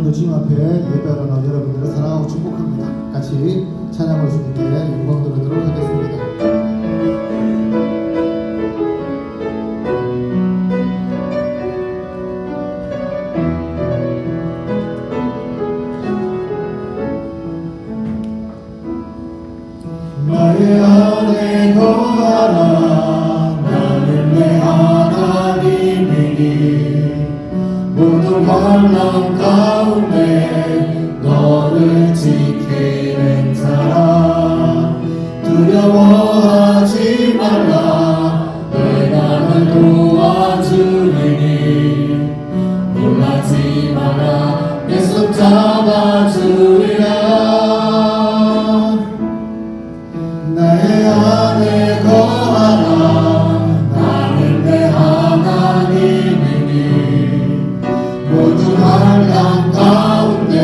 오늘도 주님 앞에 예배하러 여러분들을 사랑하고 축복합니다. 같이 찬양을 주님께 영광 돌리도록 하겠습니다. 나의 안에 거하라. 나는 내 하나님이니 모든 환난 가운데 너를 지키는 자라. 두려워하지 말라. 내가 널 도와주리니 놀라지 마라. 내 손 잡아주리라. 나의 안에 거하라. 나는 내 하나님이니 모든 환난 가운데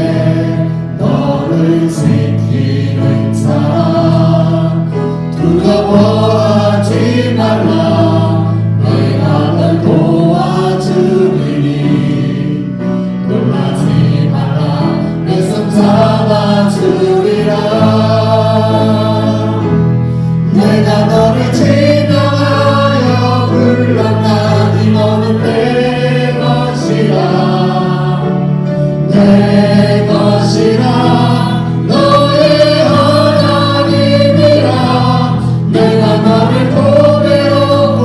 너를 지키는 자라. 두려워하지 말라. 내가 널 도와주리니 놀라지 마라. 내 손 잡아주리라. 내가 너를 지명하여 불렀나니 너는 내 것이라. 내 것이라. 너의 하나님이라. 내가 너를 보배롭고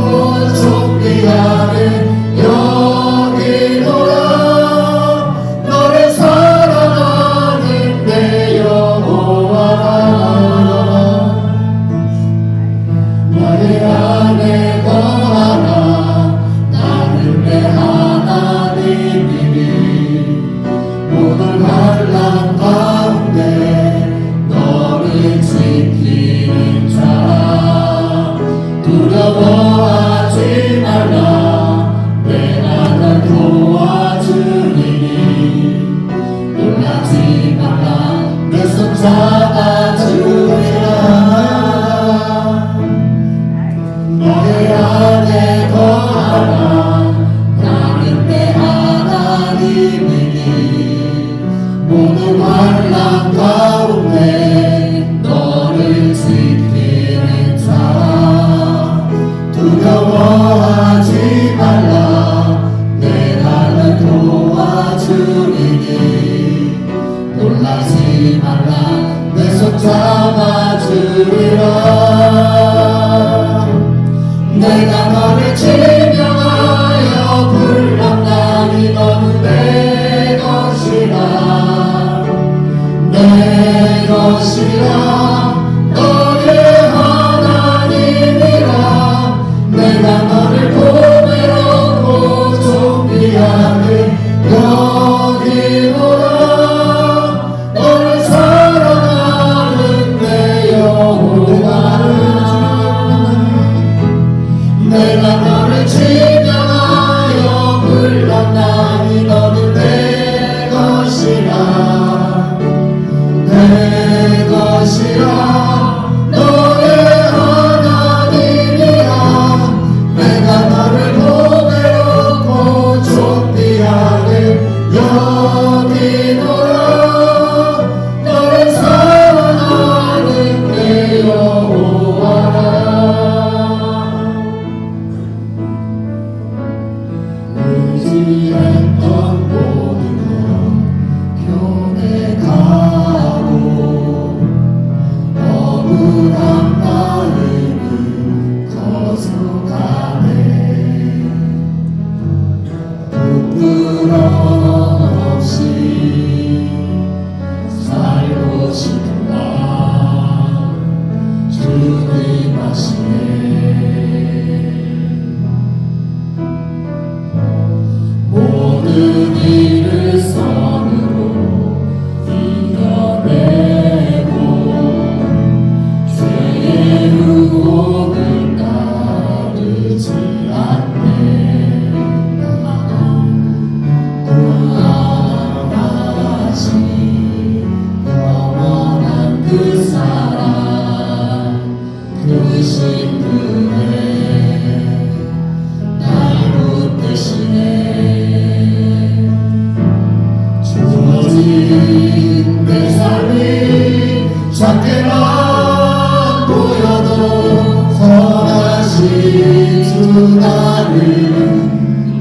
존귀하는 여기노라. 너를 사랑하는 내 여호와라. 나의 안에 거하라. 나는 내 하나님이니 모든 환난 가운데 너를 지키는 자라. 두려워하지 말라. 내가 널 도와주리니 놀라지 말라. 내 손 잡아주리라. 나의 안에 거하라. 나는 내 하나님이니 모든 환난 가운데 너를 지키는 자라. 두려워하지 말라. 내가 널 도와주리니 놀라지 말라. 내 손 잡아주리라. 내가 너를 지명하여 불렀나니 너는 내 것이라. 내 것이라. 너의 하나님이라. 내가 너를 보배롭고 존귀하게 여기노라. 너를 사랑하는 내 여호와라. 내가 너를 지명하여 불렀나니 너는 내 것이라. 내 것이라. 너의 하나님이라. 내가 너를 보배롭고 존귀하게 여기노라. 너를 사랑하는 내 여호와라.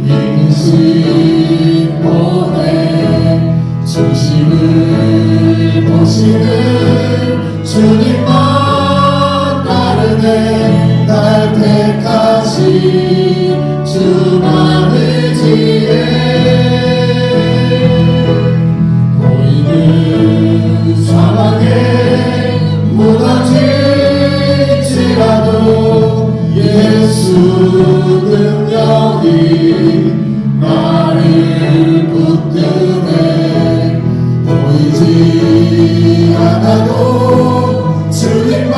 이끄신 보내 중심을 보시는 주님만 따르네 날 택하신 주만을 지혜 보이는 상황에 무너질지라도 예수 능력이 나를 붙드네 보이지 않아도 주님만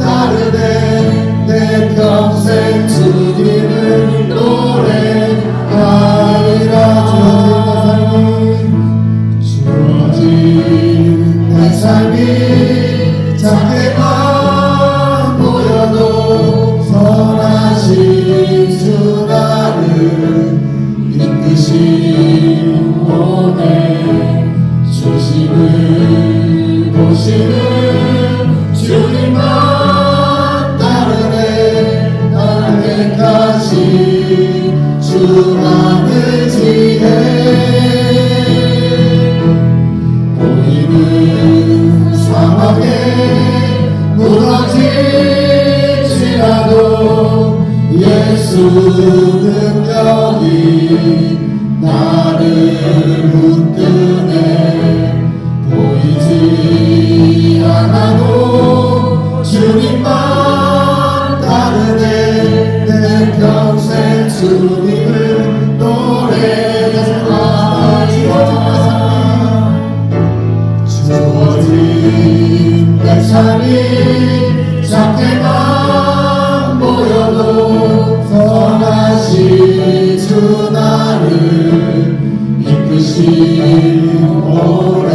다르네 내 평생 주님을 노래하리라 주어진 내 삶이 작게만 보여도 선하신 주 나를 이끄신 보내 중심을 보시는 주님만 따르네 날 택하신 주만을 지혜 보이는 상황에 무너질지라도 예수 능력이 나를 붙드네 보이지 않아도 주님만 따르네 내 평생 주님을 노래하리라 주어진 내 삶이 작게만 보여도 선하신 주 나를 이끄신 오래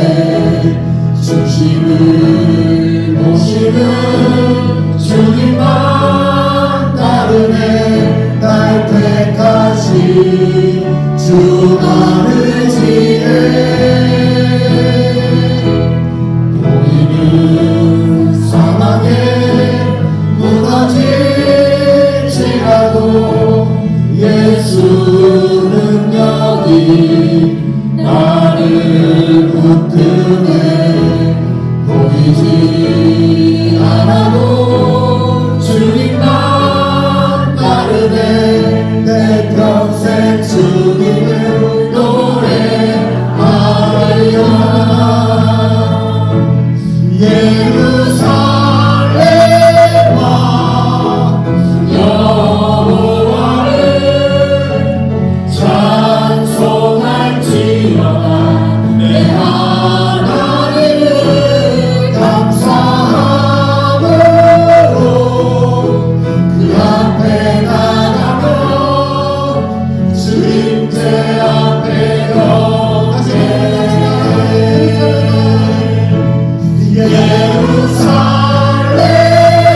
중심을 보시는 주님만 따르네 날 택하신 주 나를 지혜 보이는 상황에 무너질지라도 예수 능력이 나를 붙드네 보이지 않아도 주님만 따르네 내 평생 주님을 노래하리라 예루살렘아 여호와를 찬송할지어다 내 하나님을 감사함으로 그 앞에 나가며 주님께 앞에 경배해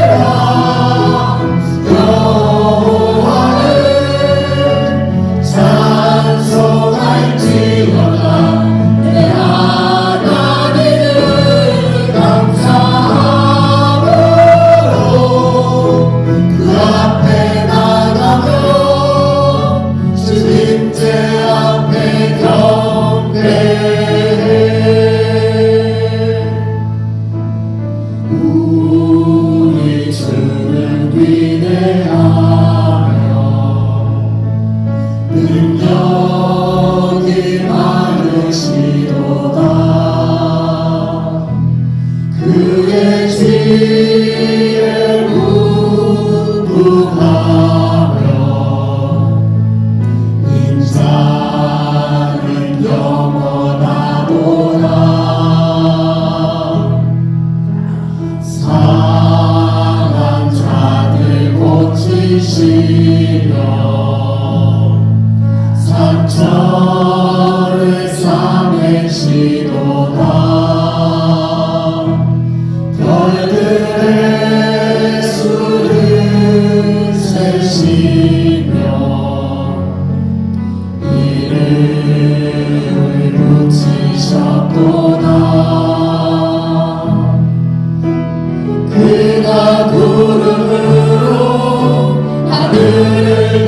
예루살렘아 여호와를 찬송할지어다 내 하나님을 감사함으로 그 앞에 나가며 주님께 앞에 경배해 우리 주를 위대하며 능력이 많으시도다 그의 지혜를 구하며 인자는 영원하도다 상한 자들 고치시며 상처를 싸매시도다 별들의 수를 세시며 이름을 붙이셨도다 그가 구름으로 하늘을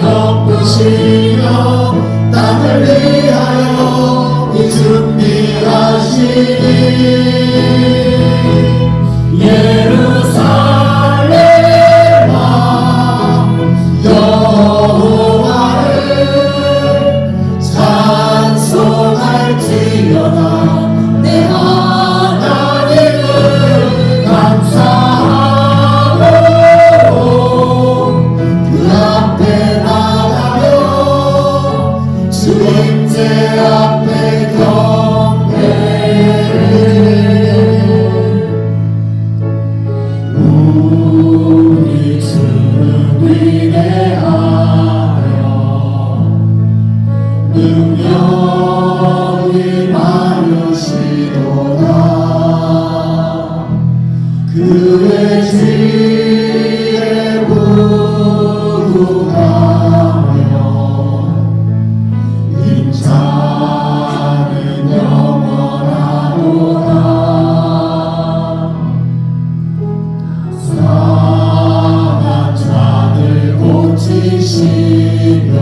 고치시며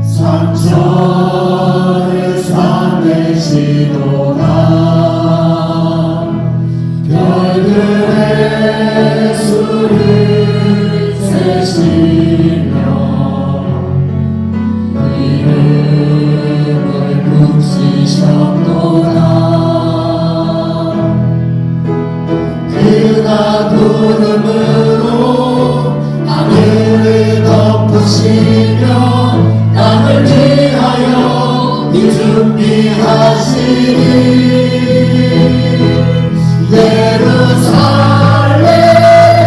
상처를 싸매시도다 별들의 수를 세시며 이름을 붙이셨도다 그가 구름으로 하늘을 덮으시며 땅을 위하여 이 준비하시니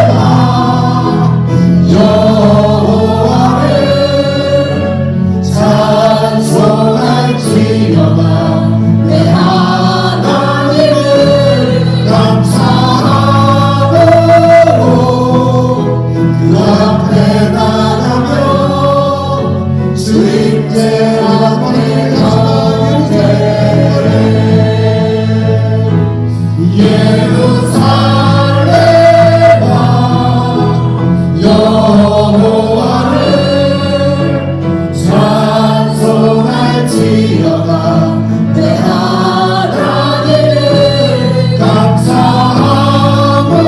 예루살렘아 여호와를 찬송할지어다 내 하나님을 감사하고 그 앞에 나가며 주님께 앞에 경배해 예루살렘아 여호와를 찬송할지어다 내 하나님을 감사함으로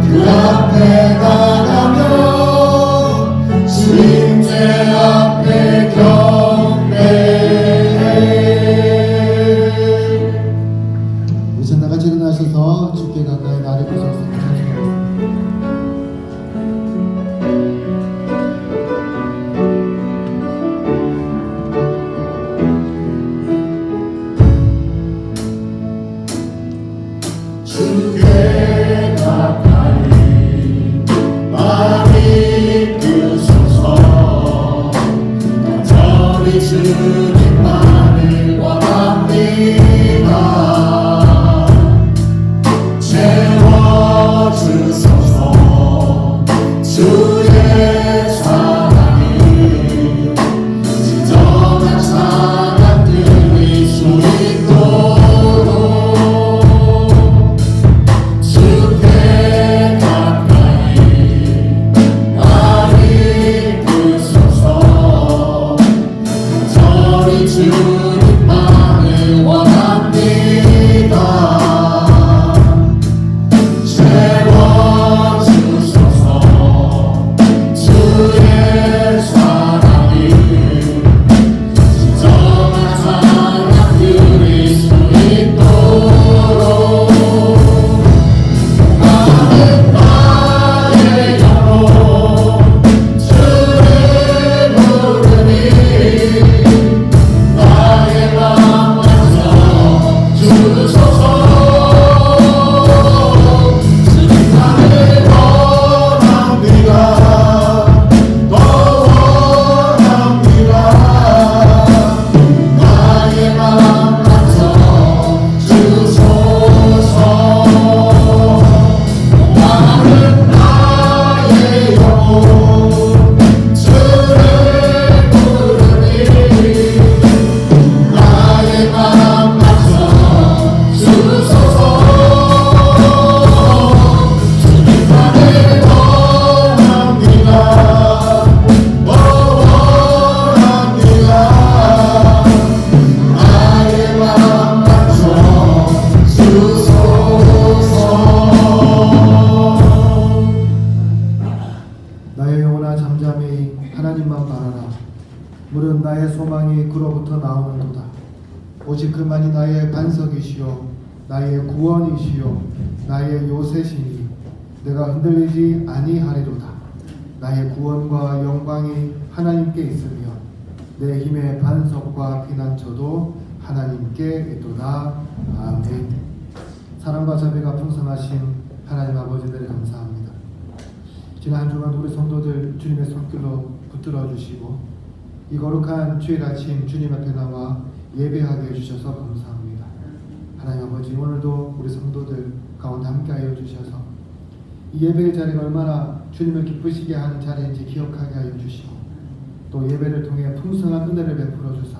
그 앞에 나가며 주님께 앞에 경배해 우선 나같이 일어나셔서 주께 가까이 나를 보셔서 찬송하겠습니다. 주께 가까이 마음이 뜨소서 간절히 주님만을 원합니다 채워주소서 주의 사랑이 진정한 찬양 들릴 수 있도록 주께 가까이 나를 부소서 간절히 주님만을 원합니다 채워주소서 주의 사랑이 진정한 찬양 드릴 수 있도록 나는 나의 영혼 주를 부르니 나의 맘 완전 주소서 주님 나를 원합니다 더 원합니다 나의 맘 완전 주소서 나는 나의 영혼 주를 부르니 나의 맘 완전 주소서 주님 나를 원합니다 더 원합니다 나의 맘 완전 주소서 나의 영혼아 잠잠히 하나님만 바라라. 물은 나의 소망이 그로부터 나오는도다. 오직 그만이 나의 반석이시요 나의 구원이시요 나의 요새시니 내가 흔들리지 아니하리로다. 나의 구원과 영광이 하나님께 있으며 내 힘의 반석과 피난처도 하나님께 있도다. 아멘. 사랑과 자비가 풍성하신 하나님 아버지들을 감사합니다. 지난 한 주간 우리 성도들 주님의 손길로 붙들어 주시고 이 거룩한 주일 아침 주님 앞에 나와 예배하게 해주셔서 감사합니다. 하나님 아버지 오늘도 우리 성도들 가운데 함께하여 주셔서 이 예배의 자리가 얼마나 주님을 기쁘시게 하는 자리인지 기억하게 하여 주시고 또 예배를 통해 풍성한 은혜를 베풀어 주사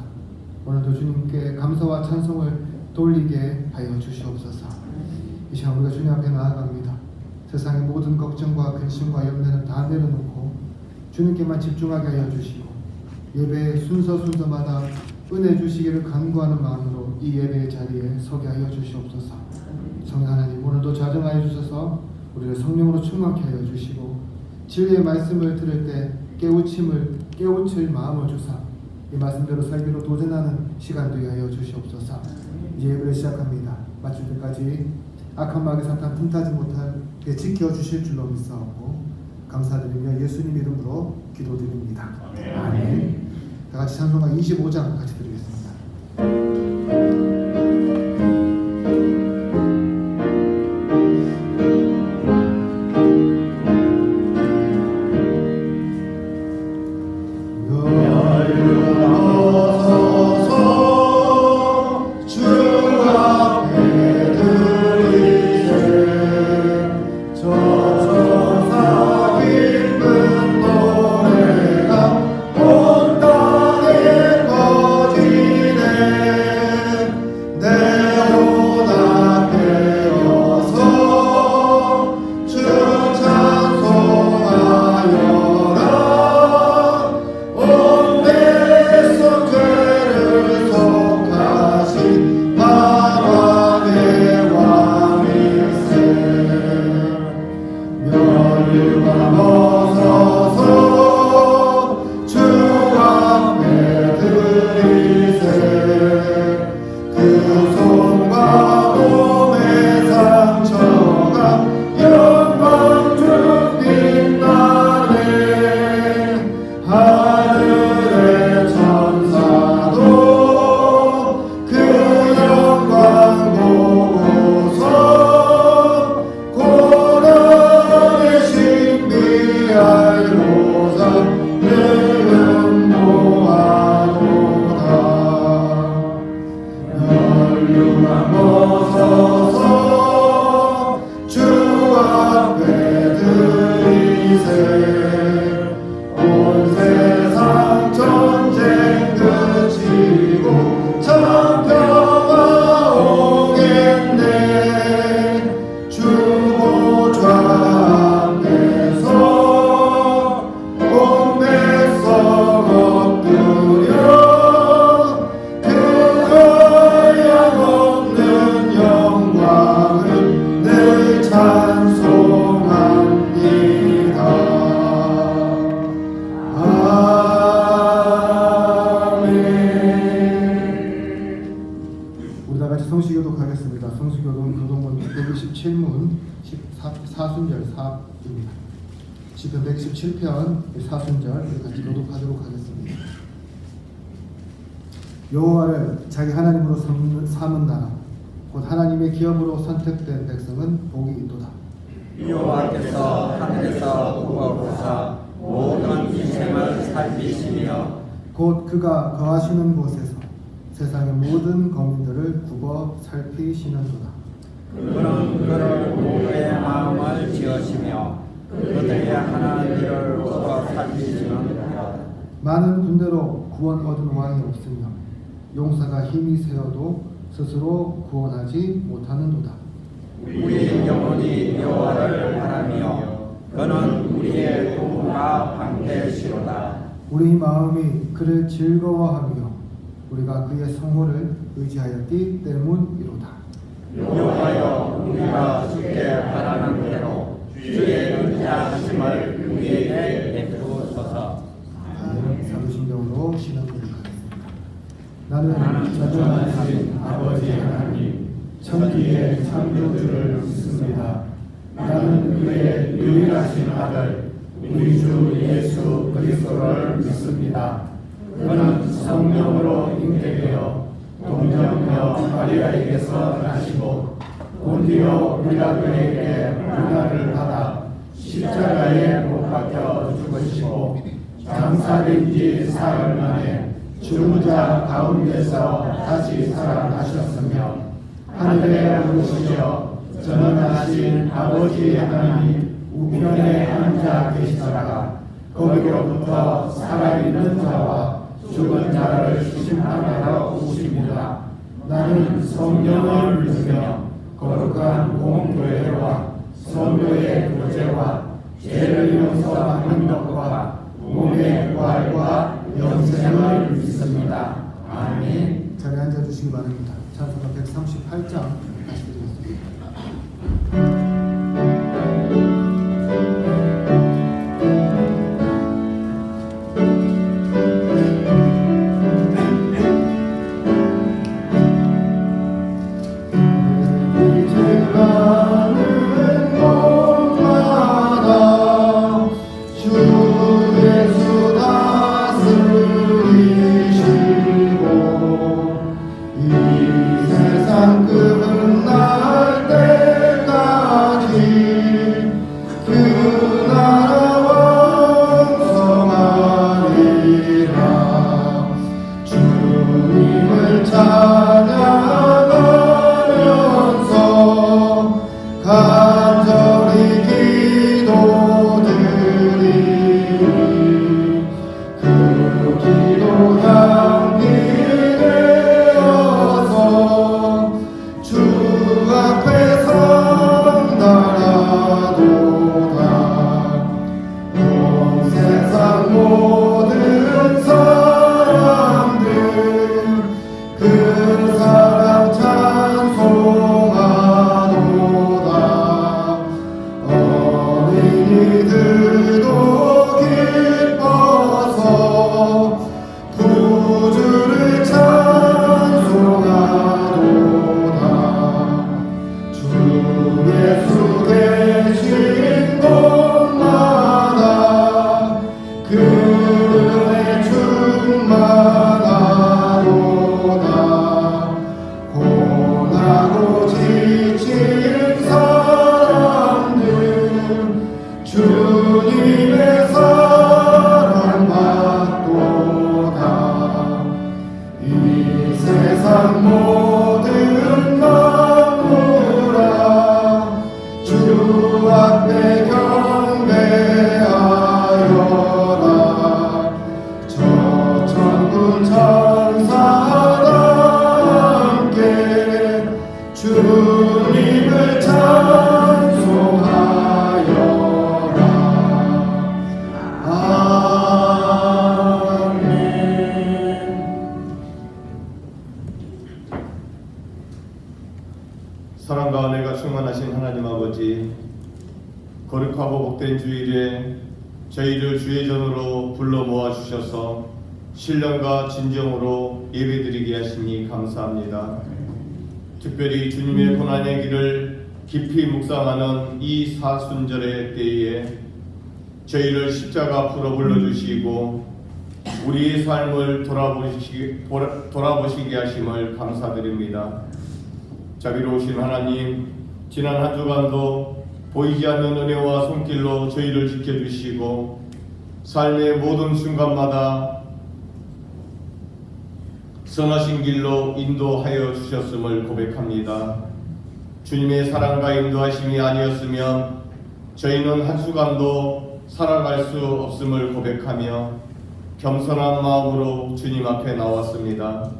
오늘도 주님께 감사와 찬송을 돌리게 하여 주시옵소서. 이 시간 우리가 주님 앞에 나아갑니다. 세상의 모든 걱정과 근심과 염려는 다 내려놓고 주님께만 집중하게 하여 주시고 예배의 순서마다 은혜 주시기를 간구하는 마음으로 이 예배의 자리에 서게 하여 주시옵소서. 성령 하나님, 오늘도 자정하여 주셔서 우리를 성령으로 충만케 하여 주시고 진리의 말씀을 들을 때 깨우칠 마음을 주사 이 말씀대로 살기로 도전하는 시간 되게 하여 주시옵소서. 이제 예배를 시작합니다. 마칠 때까지 악한 마귀 사탄 틈타지 못하게 지켜주실 줄로 믿사옵고 감사드리며 예수님 이름으로 기도드립니다. 아멘. 다 같이 찬송가 25장 같이 드리겠습니다. 성시교독 하겠습니다. 성시교독은 교동문 127문 4순절 4입니다. 시편 117편 4순절 같이 교독하도록 하겠습니다. 여호와를 자기 하나님으로 삼은 나라 곧 하나님의 기업으로 선택된 백성은 복이 있도다. 여호와께서 하늘에서 보호하사 모든 인생을 살피시며 곧 그가 거하시는 곳에서 세상의 모든 거민들을 굽어 살피시는도다. 그는 그를 모두의 마음을 지으시며 그들의 하나는 일을 굽어 살피시는도다. 많은 군대로 구원 얻은 왕이 없으며 용사가 힘이 세어도 스스로 구원하지 못하는도다. 우리 영혼이 여호와를 바라며 그는 우리의 도움과 방패시로다. 우리 마음이 그를 즐거워하며 우리가 그의 성호를 의지하였기 때문이로다. 여호와여, 우리가 주께 바라는 대로 주의 은혜하심을 우리에게 베푸소서. 사도신경으로 신앙 고백하겠습니다. 나는 전능하신 아버지 하나님 천지의 창조주를 믿습니다. 나는 그의 유일하신 아들 우리 주 예수 그리스도를 믿습니다. 그는 성령으로 잉태되어 동정녀 마리아에게서 나시고 본디오 빌라도에게 고난을 받아 십자가에 못 박혀 죽으시고 장사된 지 사흘 만에 죽은 자 가운데서 다시 살아나셨으며 하늘에 오르시어 전능하신 아버지 하나님 우편에 앉아 계시다가 거기로부터 살아있는 자와 죽은 자를 심판하러 오십니다. 나는 성령을 믿으며 거룩한 공교회와 성도의 교제와 죄를 용서받는 것과 몸의 부활과 영생을 믿습니다. 아멘. 자리에 앉아주시기 바랍니다. 찬송가 138장 다시 드리겠습니다. 사랑과 은혜가 충만하신 하나님 아버지, 거룩하고 복된 주일에 저희를 주의 전으로 불러 모아 주셔서 신령과 진정으로 예배드리게 하시니 감사합니다. 특별히 주님의 고난의 길을 깊이 묵상하는 이 사순절의 때에 저희를 십자가 앞으로 불러주시고 우리의 삶을 돌아보시게 하심을 감사드립니다. 자비로우신 하나님, 지난 한 주간도 보이지 않는 은혜와 손길로 저희를 지켜주시고 삶의 모든 순간마다 선하신 길로 인도하여 주셨음을 고백합니다. 주님의 사랑과 인도하심이 아니었으면 저희는 한순간도 살아갈 수 없음을 고백하며 겸손한 마음으로 주님 앞에 나왔습니다.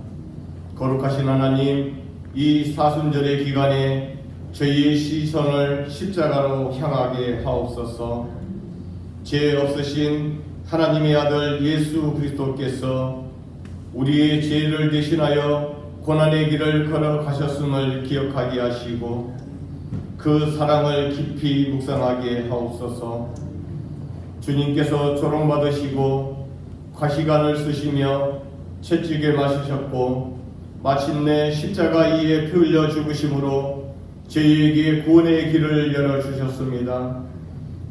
거룩하신 하나님, 이 사순절의 기간에 저희의 시선을 십자가로 향하게 하옵소서. 죄 없으신 하나님의 아들 예수 그리스도께서 우리의 죄를 대신하여 고난의 길을 걸어가셨음을 기억하게 하시고 그 사랑을 깊이 묵상하게 하옵소서. 주님께서 조롱받으시고 과시간을 쓰시며 채찍에 맞으셨고 마침내 십자가 이에 피 흘려 죽으심으로 저희에게 구원의 길을 열어주셨습니다.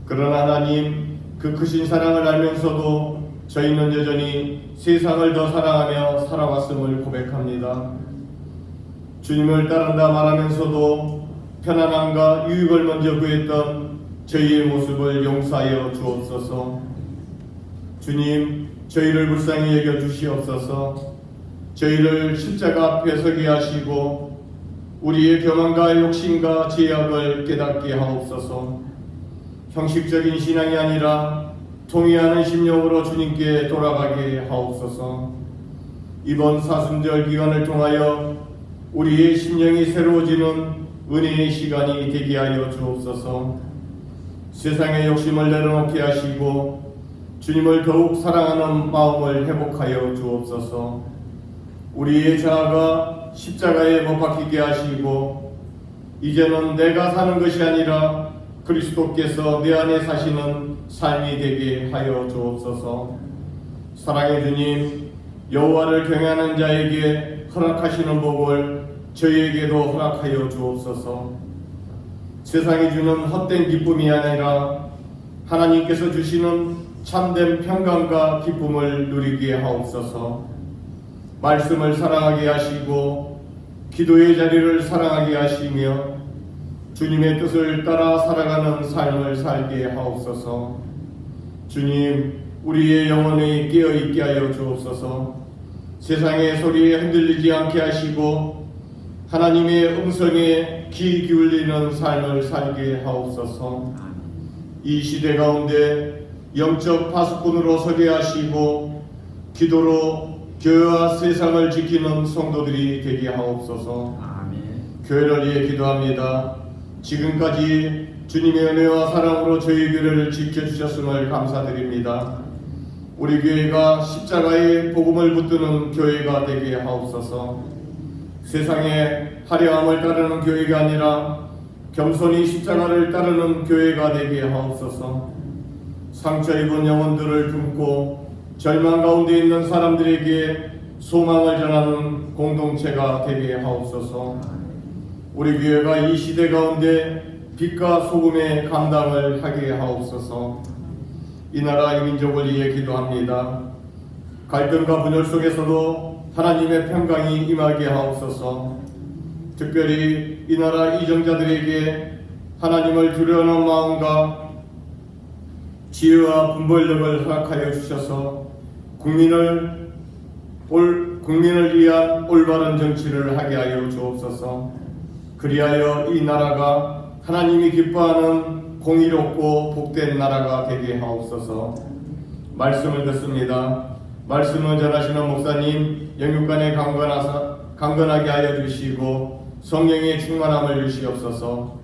그러나 하나님, 그 크신 사랑을 알면서도 저희는 여전히 세상을 더 사랑하며 살아왔음을 고백합니다. 주님을 따른다 말하면서도 편안함과 유익을 먼저 구했던 저희의 모습을 용서하여 주옵소서. 주님, 저희를 불쌍히 여겨주시옵소서. 저희를 십자가 앞에 서게 하시고 우리의 교만과 욕심과 죄악을 깨닫게 하옵소서. 형식적인 신앙이 아니라 통회하는 심령으로 주님께 돌아가게 하옵소서. 이번 사순절 기간을 통하여 우리의 심령이 새로워지는 은혜의 시간이 되게 하여 주옵소서. 세상의 욕심을 내려놓게 하시고 주님을 더욱 사랑하는 마음을 회복하여 주옵소서. 우리의 자아가 십자가에 못 박히게 하시고 이제는 내가 사는 것이 아니라 그리스도께서 내 안에 사시는 삶이 되게 하여 주옵소서. 사랑의 주님, 여호와를 경외하는 자에게 허락하시는 복을 저희에게도 허락하여 주옵소서. 세상이 주는 헛된 기쁨이 아니라 하나님께서 주시는 참된 평강과 기쁨을 누리게 하옵소서. 말씀을 사랑하게 하시고 기도의 자리를 사랑하게 하시며 주님의 뜻을 따라 살아가는 삶을 살게 하옵소서. 주님, 우리의 영혼이 깨어있게 하여 주옵소서. 세상의 소리에 흔들리지 않게 하시고 하나님의 음성에 귀 기울이는 삶을 살게 하옵소서. 이 시대 가운데 영적 파수꾼으로 서게 하시고 기도로 교회와 세상을 지키는 성도들이 되게 하옵소서. 교회를 위해 기도합니다. 지금까지 주님의 은혜와 사랑으로 저희 교회를 지켜주셨음을 감사드립니다. 우리 교회가 십자가의 복음을 붙드는 교회가 되게 하옵소서. 세상의 화려함을 따르는 교회가 아니라 겸손히 십자가를 따르는 교회가 되게 하옵소서. 상처 입은 영혼들을 품고 절망 가운데 있는 사람들에게 소망을 전하는 공동체가 되게 하옵소서. 우리 교회가 이 시대 가운데 빛과 소금의 감당을 하게 하옵소서. 이 나라 이 민족을 위해 기도합니다. 갈등과 분열 속에서도 하나님의 평강이 임하게 하옵소서. 특별히 이 나라 이정자들에게 하나님을 두려워하는 마음과 지혜와 분별력을 허락하여 주셔서 국민을 위한 올바른 정치를 하게 하여 주옵소서. 그리하여 이 나라가 하나님이 기뻐하는 공의롭고 복된 나라가 되게 하옵소서. 말씀을 듣습니다. 말씀을 전하시는 목사님 영육간에 강건하게 하여 주시고 성령의 충만함을 주시옵소서.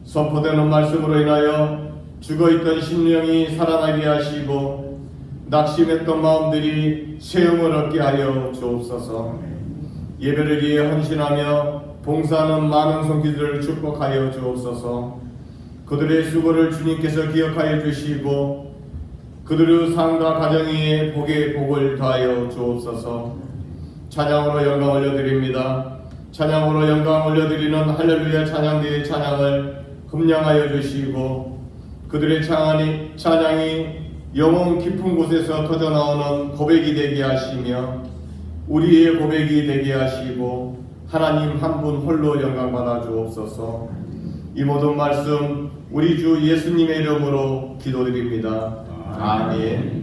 선포되는 말씀으로 인하여 죽어있던 심령이 살아나게 하시고 낙심했던 마음들이 세움을 얻게 하여 주옵소서. 예배를 위해 헌신하며 봉사하는 많은 성도들을 축복하여 주옵소서. 그들의 수고를 주님께서 기억하여 주시고 그들의 삶과 가정에 복의 복을 더하여 주옵소서. 찬양으로 영광 올려드립니다. 찬양으로 영광 올려드리는 할렐루야 찬양대의 찬양을 흠량하여 주시고 그들의 찬양이 영혼 깊은 곳에서 터져나오는 고백이 되게 하시며 우리의 고백이 되게 하시고 하나님 한 분 홀로 영광 받아 주옵소서. 이 모든 말씀 우리 주 예수님의 이름으로 기도드립니다. 아멘.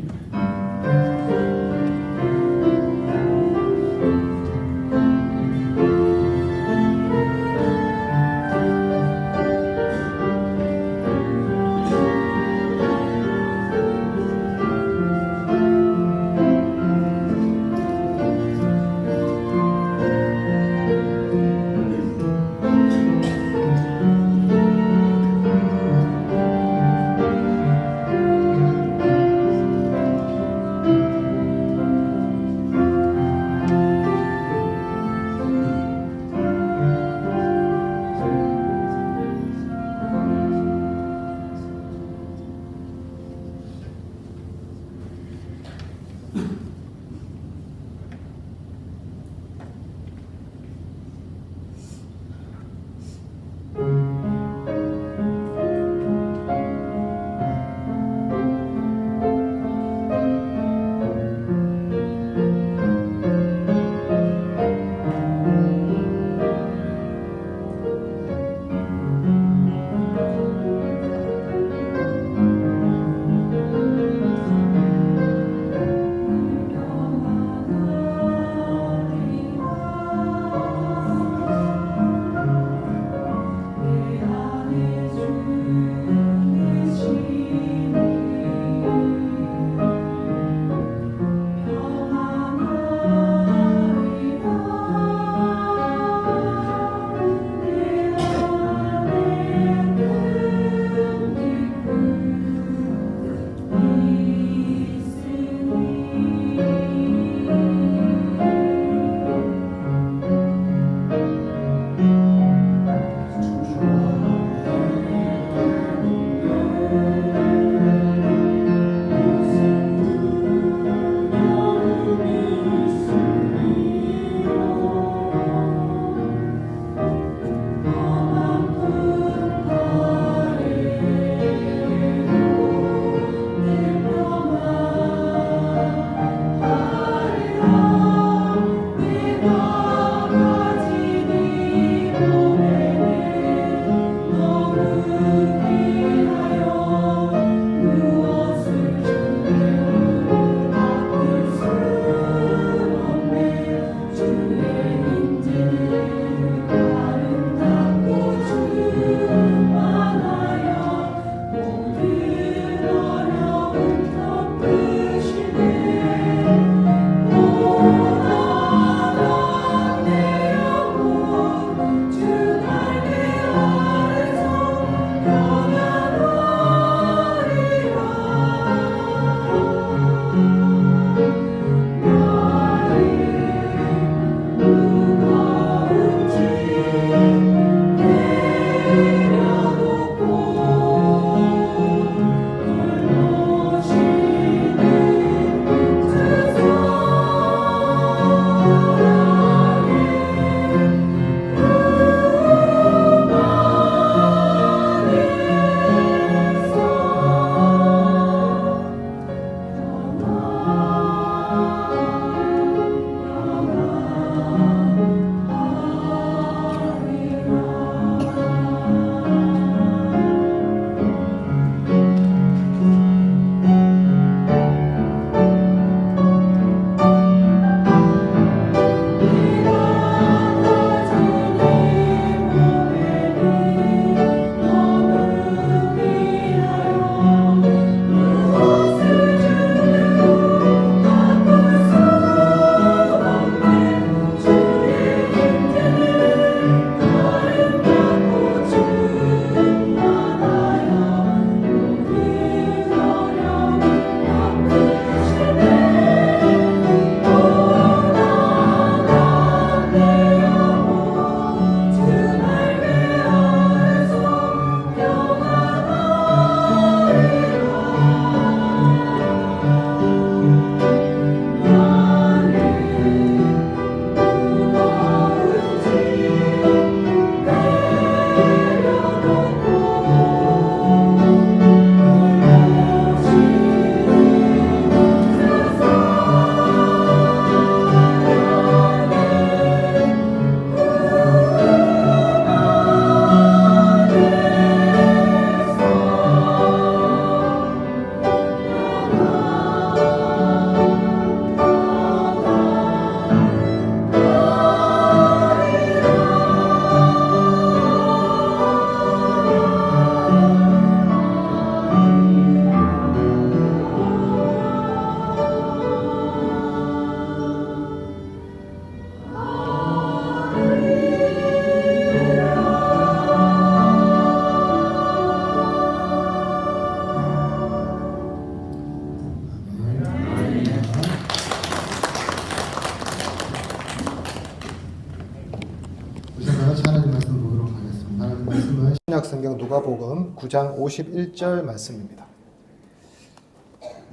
신약성경 누가복음 9장 51절 말씀입니다.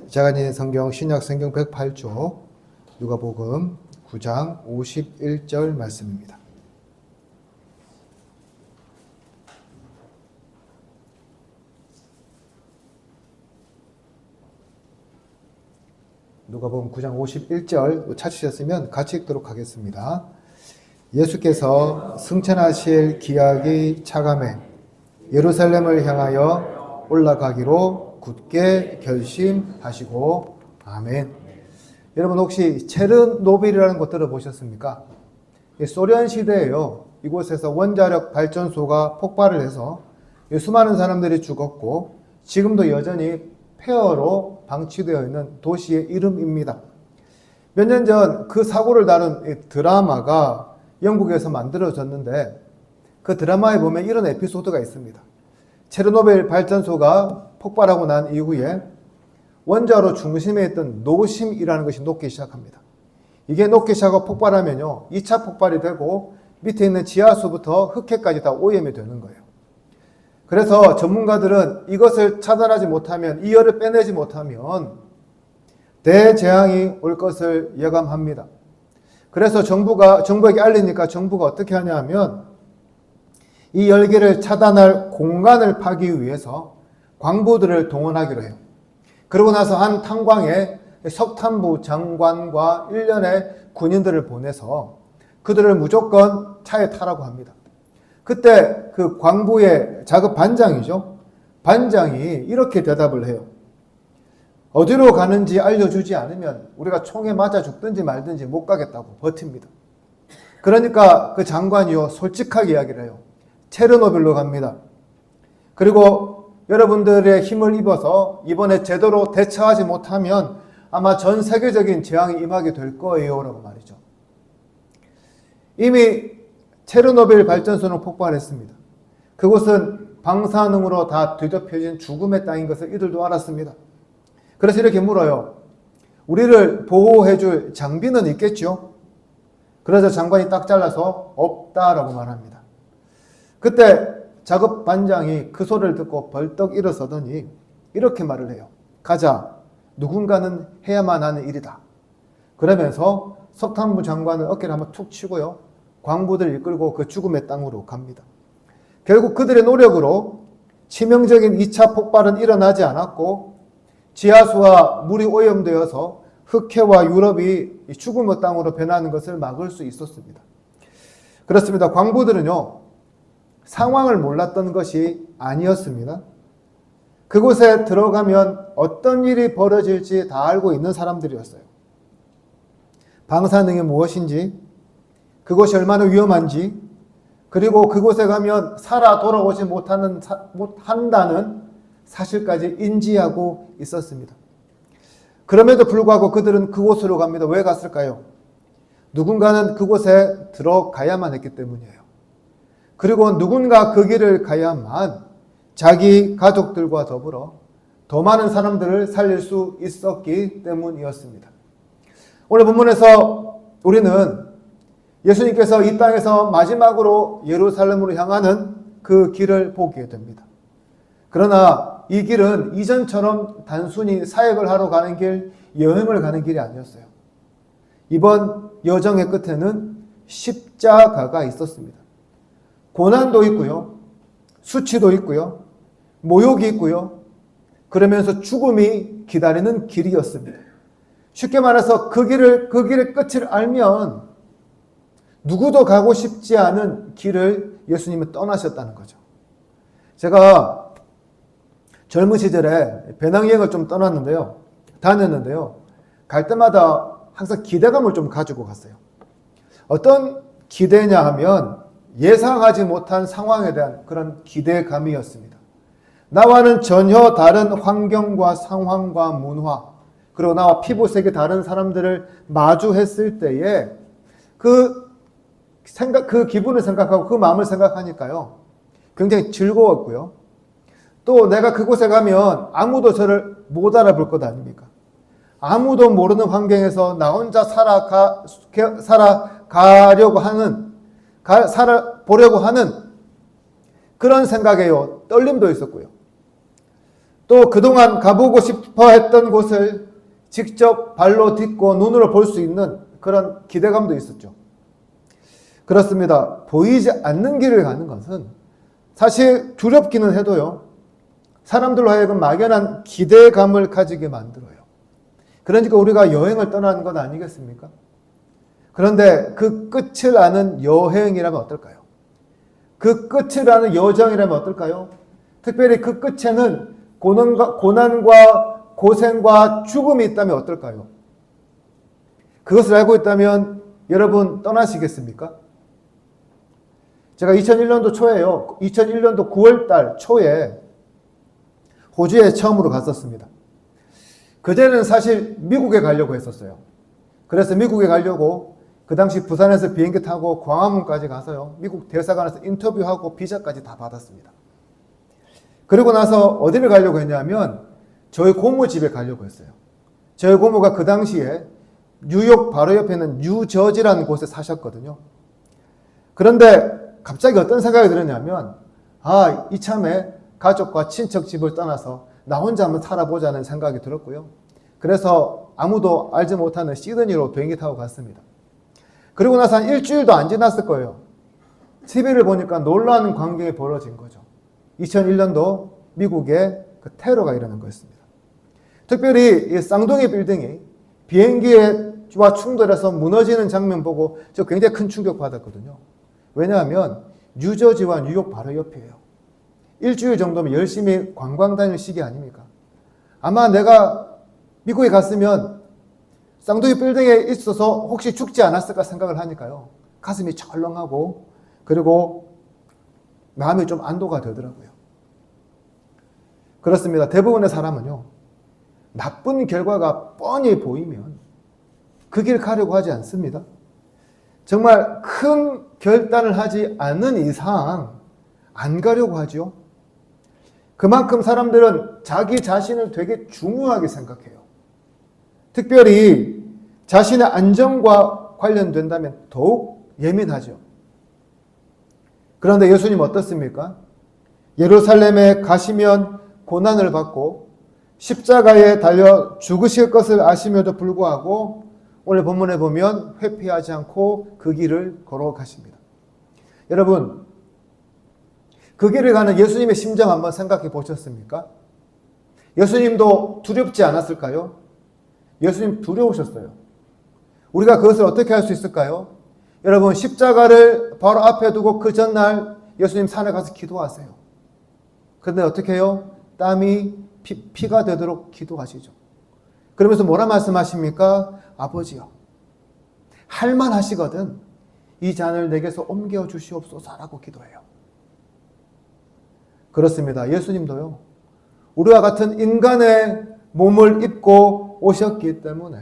제가 읽은 성경 신약성경 108조 누가복음 9장 51절 말씀입니다. 누가복음 9장 51절 찾으셨으면 같이 읽도록 하겠습니다. 예수께서 승천하실 기약이 차감해 예루살렘을 향하여 올라가기로 굳게 결심하시고 아멘. 여러분 혹시 체르노빌이라는 곳 들어보셨습니까? 소련 시대에요. 이곳에서 원자력 발전소가 폭발을 해서 수많은 사람들이 죽었고 지금도 여전히 폐허로 방치되어 있는 도시의 이름입니다. 몇 년 전 그 사고를 다룬 드라마가 영국에서 만들어졌는데 그 드라마에 보면 이런 에피소드가 있습니다. 체르노빌 발전소가 폭발하고 난 이후에 원자로 중심에 있던 노심이라는 것이 녹기 시작합니다. 이게 녹기 시작하고 폭발하면요 2차 폭발이 되고 밑에 있는 지하수부터 흑해까지 다 오염이 되는 거예요. 그래서 전문가들은 이것을 차단하지 못하면, 이 열을 빼내지 못하면 대재앙이 올 것을 예감합니다. 그래서 정부에게 알리니까 정부가 어떻게 하냐 하면 이 열기를 차단할 공간을 파기 위해서 광부들을 동원하기로 해요. 그러고 나서 한 탄광에 석탄부 장관과 1년의 군인들을 보내서 그들을 무조건 차에 타라고 합니다. 그때 그 광부의 작업 반장이죠. 반장이 이렇게 대답을 해요. 어디로 가는지 알려주지 않으면 우리가 총에 맞아 죽든지 말든지 못 가겠다고 버팁니다. 그러니까 그 장관이요 솔직하게 이야기를 해요. 체르노빌로 갑니다. 그리고 여러분들의 힘을 입어서 이번에 제대로 대처하지 못하면 아마 전 세계적인 재앙이 임하게 될 거예요 라고 말이죠. 이미 체르노빌 발전소는 폭발했습니다. 그곳은 방사능으로 다 뒤덮여진 죽음의 땅인 것을 이들도 알았습니다. 그래서 이렇게 물어요. 우리를 보호해줄 장비는 있겠죠? 그래서 장관이 딱 잘라서 없다라고 말합니다. 그때 작업 반장이 그 소리를 듣고 벌떡 일어서더니 이렇게 말을 해요. 가자. 누군가는 해야만 하는 일이다. 그러면서 석탄부 장관을 어깨를 한번 툭 치고요. 광부들을 이끌고 그 죽음의 땅으로 갑니다. 결국 그들의 노력으로 치명적인 2차 폭발은 일어나지 않았고 지하수와 물이 오염되어서 흑해와 유럽이 죽음의 땅으로 변하는 것을 막을 수 있었습니다. 그렇습니다. 광부들은요, 상황을 몰랐던 것이 아니었습니다. 그곳에 들어가면 어떤 일이 벌어질지 다 알고 있는 사람들이었어요. 방사능이 무엇인지, 그것이 얼마나 위험한지, 그리고 그곳에 가면 살아 돌아오지 못한다는 사실까지 인지하고 있었습니다. 그럼에도 불구하고 그들은 그곳으로 갑니다. 왜 갔을까요? 누군가는 그곳에 들어가야만 했기 때문이에요. 그리고 누군가 그 길을 가야만 자기 가족들과 더불어 더 많은 사람들을 살릴 수 있었기 때문이었습니다. 오늘 본문에서 우리는 예수님께서 이 땅에서 마지막으로 예루살렘으로 향하는 그 길을 보게 됩니다. 그러나 이 길은 이전처럼 단순히 사역을 하러 가는 길, 여행을 가는 길이 아니었어요. 이번 여정의 끝에는 십자가가 있었습니다. 고난도 있고요. 수치도 있고요. 모욕이 있고요. 그러면서 죽음이 기다리는 길이었습니다. 쉽게 말해서 그 길의 끝을 알면 누구도 가고 싶지 않은 길을 예수님은 떠나셨다는 거죠. 제가 젊은 시절에 배낭여행을 좀 다녔는데요. 갈 때마다 항상 기대감을 좀 가지고 갔어요. 어떤 기대냐 하면 예상하지 못한 상황에 대한 그런 기대감이었습니다. 나와는 전혀 다른 환경과 상황과 문화, 그리고 나와 피부색이 다른 사람들을 마주했을 때에 그 기분을 생각하고 그 마음을 생각하니까요. 굉장히 즐거웠고요. 또 내가 그곳에 가면 아무도 저를 못 알아볼 것 아닙니까? 아무도 모르는 환경에서 나 혼자 살아보려고 하는 그런 생각에요. 떨림도 있었고요. 또 그동안 가보고 싶어 했던 곳을 직접 발로 딛고 눈으로 볼 수 있는 그런 기대감도 있었죠. 그렇습니다. 보이지 않는 길을 가는 것은 사실 두렵기는 해도요, 사람들로 하여금 막연한 기대감을 가지게 만들어요. 그러니까 우리가 여행을 떠나는 것 아니겠습니까? 그런데 그 끝을 아는 여행이라면 어떨까요? 그 끝을 아는 여정이라면 어떨까요? 특별히 그 끝에는 고난과 고생과 죽음이 있다면 어떨까요? 그것을 알고 있다면 여러분 떠나시겠습니까? 제가 2001년도 초에요. 2001년도 9월달 초에 호주에 처음으로 갔었습니다. 그전에는 사실 미국에 가려고 했었어요. 그래서 미국에 가려고 그 당시 부산에서 비행기 타고 광화문까지 가서요, 미국 대사관에서 인터뷰하고 비자까지 다 받았습니다. 그리고 나서 어디를 가려고 했냐면 저희 고모 집에 가려고 했어요. 저희 고모가 그 당시에 뉴욕 바로 옆에 있는 뉴저지라는 곳에 사셨거든요. 그런데 갑자기 어떤 생각이 들었냐면, 이참에 가족과 친척 집을 떠나서 나 혼자 한번 살아보자는 생각이 들었고요. 그래서 아무도 알지 못하는 시드니로 비행기 타고 갔습니다. 그리고 나서 한 일주일도 안 지났을 거예요. TV를 보니까 놀라운 광경이 벌어진 거죠. 2001년도 미국에 그 테러가 일어난 거였습니다. 특별히 이 쌍둥이 빌딩이 비행기와 충돌해서 무너지는 장면 보고 저 굉장히 큰 충격 받았거든요. 왜냐하면 뉴저지와 뉴욕 바로 옆이에요. 일주일 정도면 열심히 관광 다닐 시기 아닙니까? 아마 내가 미국에 갔으면 쌍둥이 빌딩에 있어서 혹시 죽지 않았을까 생각을 하니까요, 가슴이 철렁하고 그리고 마음이 좀 안도가 되더라고요. 그렇습니다. 대부분의 사람은요, 나쁜 결과가 뻔히 보이면 그 길 가려고 하지 않습니다. 정말 큰 결단을 하지 않은 이상 안 가려고 하죠. 그만큼 사람들은 자기 자신을 되게 중요하게 생각해요. 특별히 자신의 안정과 관련된다면 더욱 예민하죠. 그런데 예수님 어떻습니까? 예루살렘에 가시면 고난을 받고 십자가에 달려 죽으실 것을 아시며도 불구하고 오늘 본문에 보면 회피하지 않고 그 길을 걸어가십니다. 여러분, 그 길을 가는 예수님의 심정 한번 생각해 보셨습니까? 예수님도 두렵지 않았을까요? 예수님 두려우셨어요. 우리가 그것을 어떻게 할 수 있을까요? 여러분, 십자가를 바로 앞에 두고 그 전날 예수님 산에 가서 기도하세요. 그런데 어떻게 해요? 땀이 피가 되도록 기도하시죠. 그러면서 뭐라 말씀하십니까? 아버지요, 할만하시거든 이 잔을 내게서 옮겨 주시옵소서라고 기도해요. 그렇습니다. 예수님도요, 우리와 같은 인간의 몸을 입고 오셨기 때문에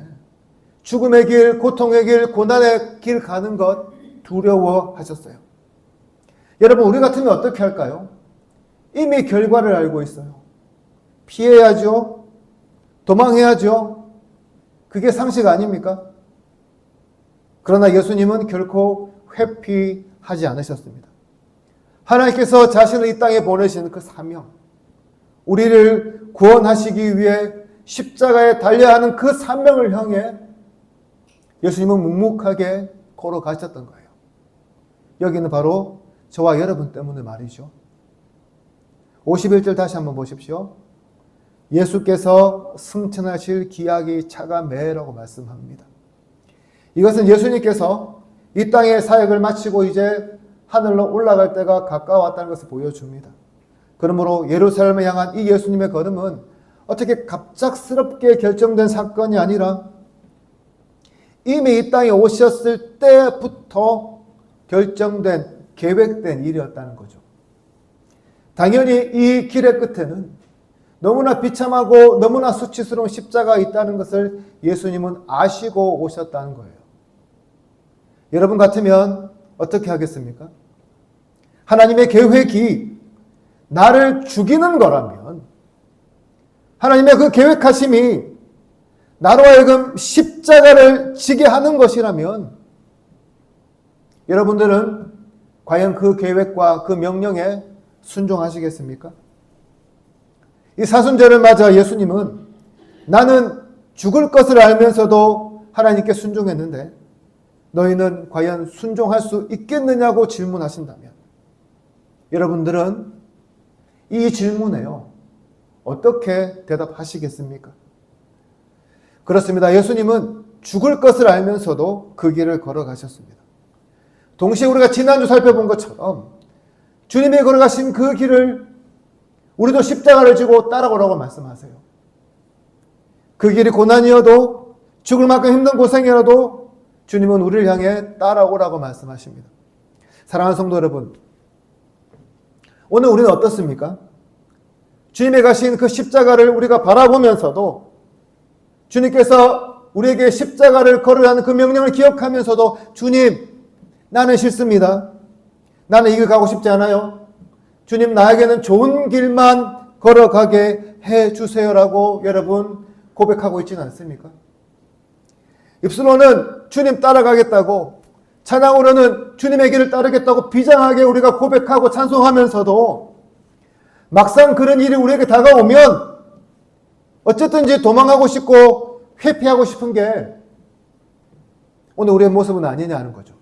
죽음의 길, 고통의 길, 고난의 길 가는 것 두려워하셨어요. 여러분, 우리 같으면 어떻게 할까요? 이미 결과를 알고 있어요. 피해야죠. 도망해야죠. 그게 상식 아닙니까? 그러나 예수님은 결코 회피하지 않으셨습니다. 하나님께서 자신을 이 땅에 보내신 그 사명, 우리를 구원하시기 위해 십자가에 달려야 하는 그 사명을 향해 예수님은 묵묵하게 걸어가셨던 거예요. 여기는 바로 저와 여러분 때문에 말이죠. 51절 다시 한번 보십시오. 예수께서 승천하실 기약이 차가 매라고 말씀합니다. 이것은 예수님께서 이 땅의 사역을 마치고 이제 하늘로 올라갈 때가 가까웠다는 것을 보여줍니다. 그러므로 예루살렘을 향한 이 예수님의 걸음은 어떻게 갑작스럽게 결정된 사건이 아니라 이미 이 땅에 오셨을 때부터 결정된, 계획된 일이었다는 거죠. 당연히 이 길의 끝에는 너무나 비참하고 너무나 수치스러운 십자가가 있다는 것을 예수님은 아시고 오셨다는 거예요. 여러분 같으면 어떻게 하겠습니까? 하나님의 계획이 나를 죽이는 거라면, 하나님의 그 계획하심이 나로 하여금 십자가를 지게 하는 것이라면, 여러분들은 과연 그 계획과 그 명령에 순종하시겠습니까? 이 사순절을 맞아 예수님은 나는 죽을 것을 알면서도 하나님께 순종했는데 너희는 과연 순종할 수 있겠느냐고 질문하신다면 여러분들은 이 질문에요, 어떻게 대답하시겠습니까? 그렇습니다. 예수님은 죽을 것을 알면서도 그 길을 걸어가셨습니다. 동시에 우리가 지난주 살펴본 것처럼 주님이 걸어가신 그 길을 우리도 십자가를 지고 따라오라고 말씀하세요. 그 길이 고난이어도 죽을 만큼 힘든 고생이라도 주님은 우리를 향해 따라오라고 말씀하십니다. 사랑하는 성도 여러분, 오늘 우리는 어떻습니까? 주님이 가신 그 십자가를 우리가 바라보면서도 주님께서 우리에게 십자가를 걸으라는 그 명령을 기억하면서도 주님, 나는 싫습니다. 나는 이 길 가고 싶지 않아요. 주님, 나에게는 좋은 길만 걸어가게 해주세요라고 여러분 고백하고 있지는 않습니까? 입술로는 주님 따라가겠다고, 찬양으로는 주님의 길을 따르겠다고 비장하게 우리가 고백하고 찬송하면서도 막상 그런 일이 우리에게 다가오면 어쨌든지 도망가고 싶고 회피하고 싶은 게 오늘 우리의 모습은 아니냐는 거죠.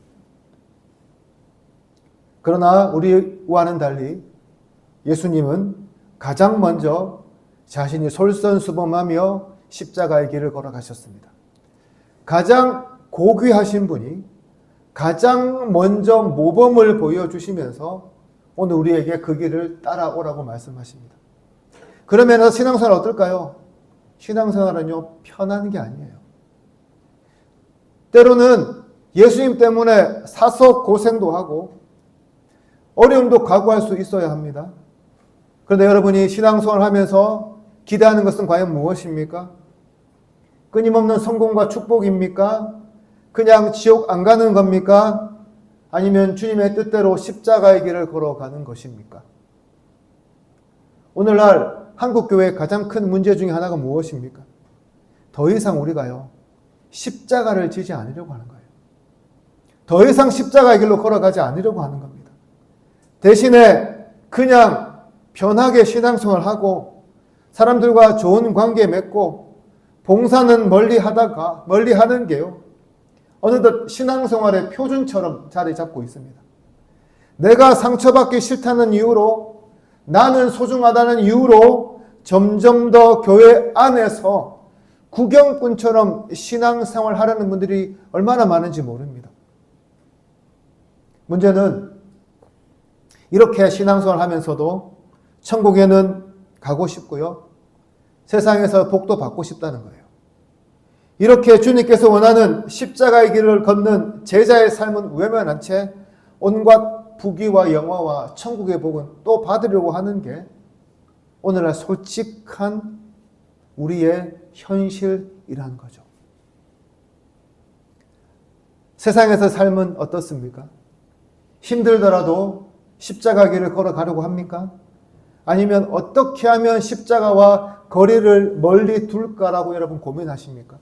그러나 우리와는 달리 예수님은 가장 먼저 자신이 솔선수범하며 십자가의 길을 걸어가셨습니다. 가장 고귀하신 분이 가장 먼저 모범을 보여주시면서 오늘 우리에게 그 길을 따라오라고 말씀하십니다. 그러면서 신앙생활 어떨까요? 신앙생활은요, 편한 게 아니에요. 때로는 예수님 때문에 사서 고생도 하고 어려움도 각오할 수 있어야 합니다. 그런데 여러분이 신앙생활을 하면서 기대하는 것은 과연 무엇입니까? 끊임없는 성공과 축복입니까? 그냥 지옥 안 가는 겁니까? 아니면 주님의 뜻대로 십자가의 길을 걸어가는 것입니까? 오늘날 한국교회의 가장 큰 문제 중에 하나가 무엇입니까? 더 이상 우리가요, 십자가를 지지 않으려고 하는 거예요. 더 이상 십자가의 길로 걸어가지 않으려고 하는 겁니다. 대신에 그냥 편하게 신앙생활을 하고 사람들과 좋은 관계 맺고 봉사는 멀리 하는 게요, 어느덧 신앙생활의 표준처럼 자리 잡고 있습니다. 내가 상처받기 싫다는 이유로, 나는 소중하다는 이유로 점점 더 교회 안에서 구경꾼처럼 신앙생활 하려는 분들이 얼마나 많은지 모릅니다. 문제는 이렇게 신앙생활 하면서도 천국에는 가고 싶고요, 세상에서 복도 받고 싶다는 거예요. 이렇게 주님께서 원하는 십자가의 길을 걷는 제자의 삶은 외면한 채 온갖 부귀와 영화와 천국의 복은 또 받으려고 하는 게 오늘날 솔직한 우리의 현실이라는 거죠. 세상에서 삶은 어떻습니까? 힘들더라도 십자가 길을 걸어가려고 합니까? 아니면 어떻게 하면 십자가와 거리를 멀리 둘까라고 여러분 고민하십니까?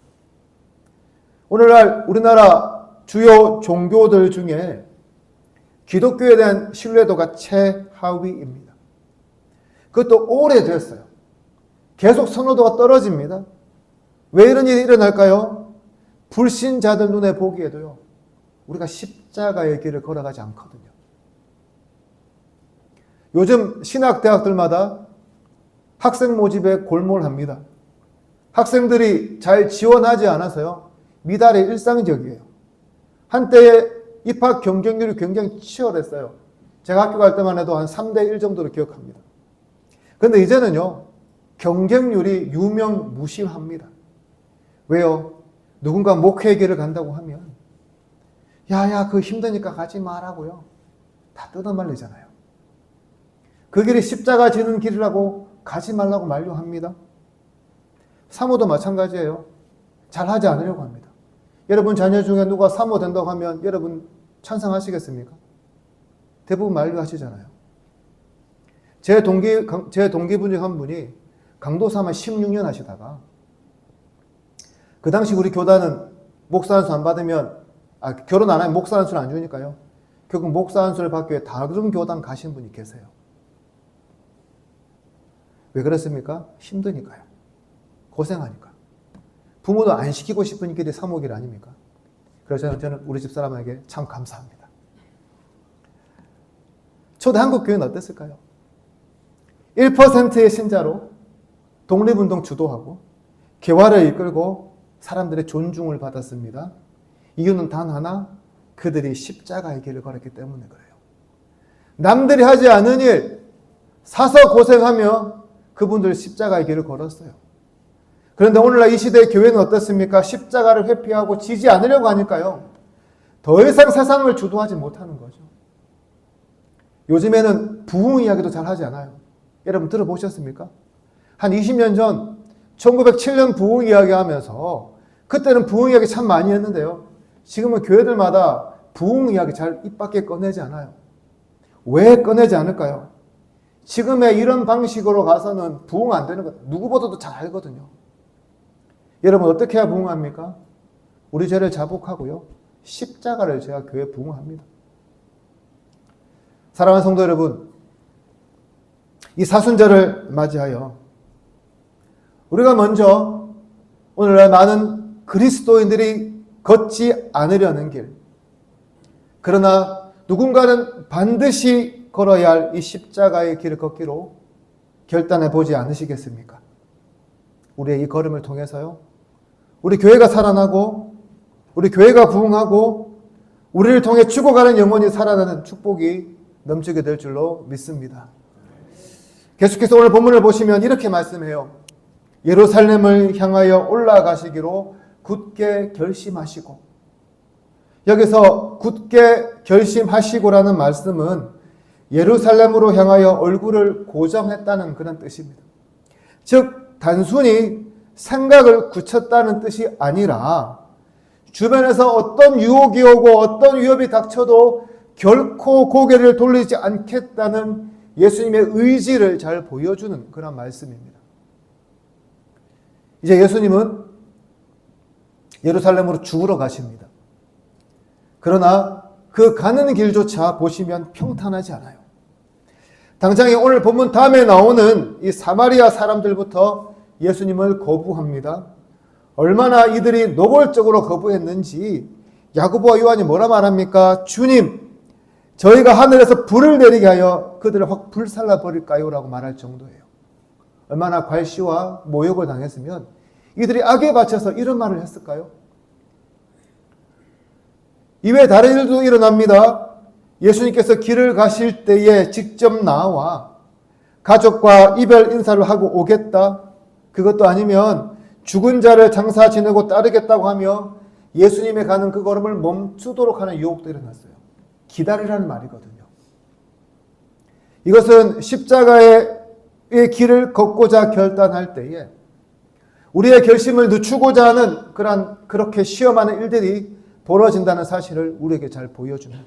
오늘날 우리나라 주요 종교들 중에 기독교에 대한 신뢰도가 최하위입니다. 그것도 오래됐어요. 계속 선호도가 떨어집니다. 왜 이런 일이 일어날까요? 불신자들 눈에 보기에도요, 우리가 십자가의 길을 걸어가지 않거든요. 요즘 신학대학들마다 학생 모집에 골몰합니다. 학생들이 잘 지원하지 않아서요, 미달이 일상적이에요. 한때의 입학 경쟁률이 굉장히 치열했어요. 제가 학교 갈 때만 해도 한 3대1 정도로 기억합니다. 그런데 이제는요, 경쟁률이 유명무실합니다. 왜요? 누군가 목회의 길을 간다고 하면 야야 그거 힘드니까 가지 마라고요, 다 뜯어말리잖아요. 그 길이 십자가 지는 길이라고 가지 말라고 만류합니다. 사모도 마찬가지예요. 잘 하지 않으려고 합니다. 여러분 자녀 중에 누가 사모 된다고 하면 여러분 찬성하시겠습니까? 대부분 만류하시잖아요. 제 동기분 중 한 분이 강도사만 16년 하시다가 그 당시 우리 교단은 목사 안수 안 받으면, 결혼 안 하면 목사 안수를 안 주니까요, 결국 목사 안수를 받기 위해 다른 교단 가신 분이 계세요. 왜 그렇습니까? 힘드니까요. 고생하니까. 부모도 안 시키고 싶은 길이 사모길 아닙니까? 그래서 저는 우리 집 사람에게 참 감사합니다. 초대 한국교회는 어땠을까요? 1%의 신자로 독립운동 주도하고 개화를 이끌고 사람들의 존중을 받았습니다. 이유는 단 하나, 그들이 십자가의 길을 걸었기 때문에 그래요. 남들이 하지 않은 일, 사서 고생하며 그분들 십자가의 길을 걸었어요. 그런데 오늘날 이 시대의 교회는 어떻습니까? 십자가를 회피하고 지지 않으려고 하니까요. 더 이상 세상을 주도하지 못하는 거죠. 요즘에는 부흥 이야기도 잘 하지 않아요. 여러분 들어보셨습니까? 한 20년 전 1907년 부흥 이야기 하면서 그때는 부흥 이야기 참 많이 했는데요. 지금은 교회들마다 부흥 이야기 잘 입 밖에 꺼내지 않아요. 왜 꺼내지 않을까요? 지금의 이런 방식으로 가서는 부흥 안 되는 것 누구보다도 잘 알거든요. 여러분 어떻게 해야 부흥합니까? 우리 죄를 자복하고요. 십자가를 져야 교회 부흥합니다. 사랑하는 성도 여러분, 이 사순절을 맞이하여 우리가 먼저 오늘날 많은 그리스도인들이 걷지 않으려는 길, 그러나 누군가는 반드시 걸어야 할 이 십자가의 길을 걷기로 결단해 보지 않으시겠습니까? 우리의 이 걸음을 통해서요, 우리 교회가 살아나고 우리 교회가 부흥하고 우리를 통해 죽어가는 영혼이 살아나는 축복이 넘치게 될 줄로 믿습니다. 계속해서 오늘 본문을 보시면 이렇게 말씀해요. 예루살렘을 향하여 올라가시기로 굳게 결심하시고, 여기서 굳게 결심하시고라는 말씀은 예루살렘으로 향하여 얼굴을 고정했다는 그런 뜻입니다. 즉 단순히 생각을 굳혔다는 뜻이 아니라 주변에서 어떤 유혹이 오고 어떤 위협이 닥쳐도 결코 고개를 돌리지 않겠다는 예수님의 의지를 잘 보여주는 그런 말씀입니다. 이제 예수님은 예루살렘으로 죽으러 가십니다. 그러나 그 가는 길조차 보시면 평탄하지 않아요. 당장에 오늘 본문 다음에 나오는 이 사마리아 사람들부터 예수님을 거부합니다. 얼마나 이들이 노골적으로 거부했는지 야고보와 요한이 뭐라 말합니까? 주님, 저희가 하늘에서 불을 내리게 하여 그들을 확 불살라 버릴까요? 라고 말할 정도예요. 얼마나 괄시와 모욕을 당했으면 이들이 악에 바쳐서 이런 말을 했을까요? 이외에 다른 일도 일어납니다. 예수님께서 길을 가실 때에 직접 나와 가족과 이별 인사를 하고 오겠다. 그것도 아니면 죽은 자를 장사 지내고 따르겠다고 하며 예수님의 가는 그 걸음을 멈추도록 하는 유혹도 일어났어요. 기다리라는 말이거든요. 이것은 십자가의 길을 걷고자 결단할 때에 우리의 결심을 늦추고자 하는 그렇게 시험하는 일들이 벌어진다는 사실을 우리에게 잘 보여줍니다.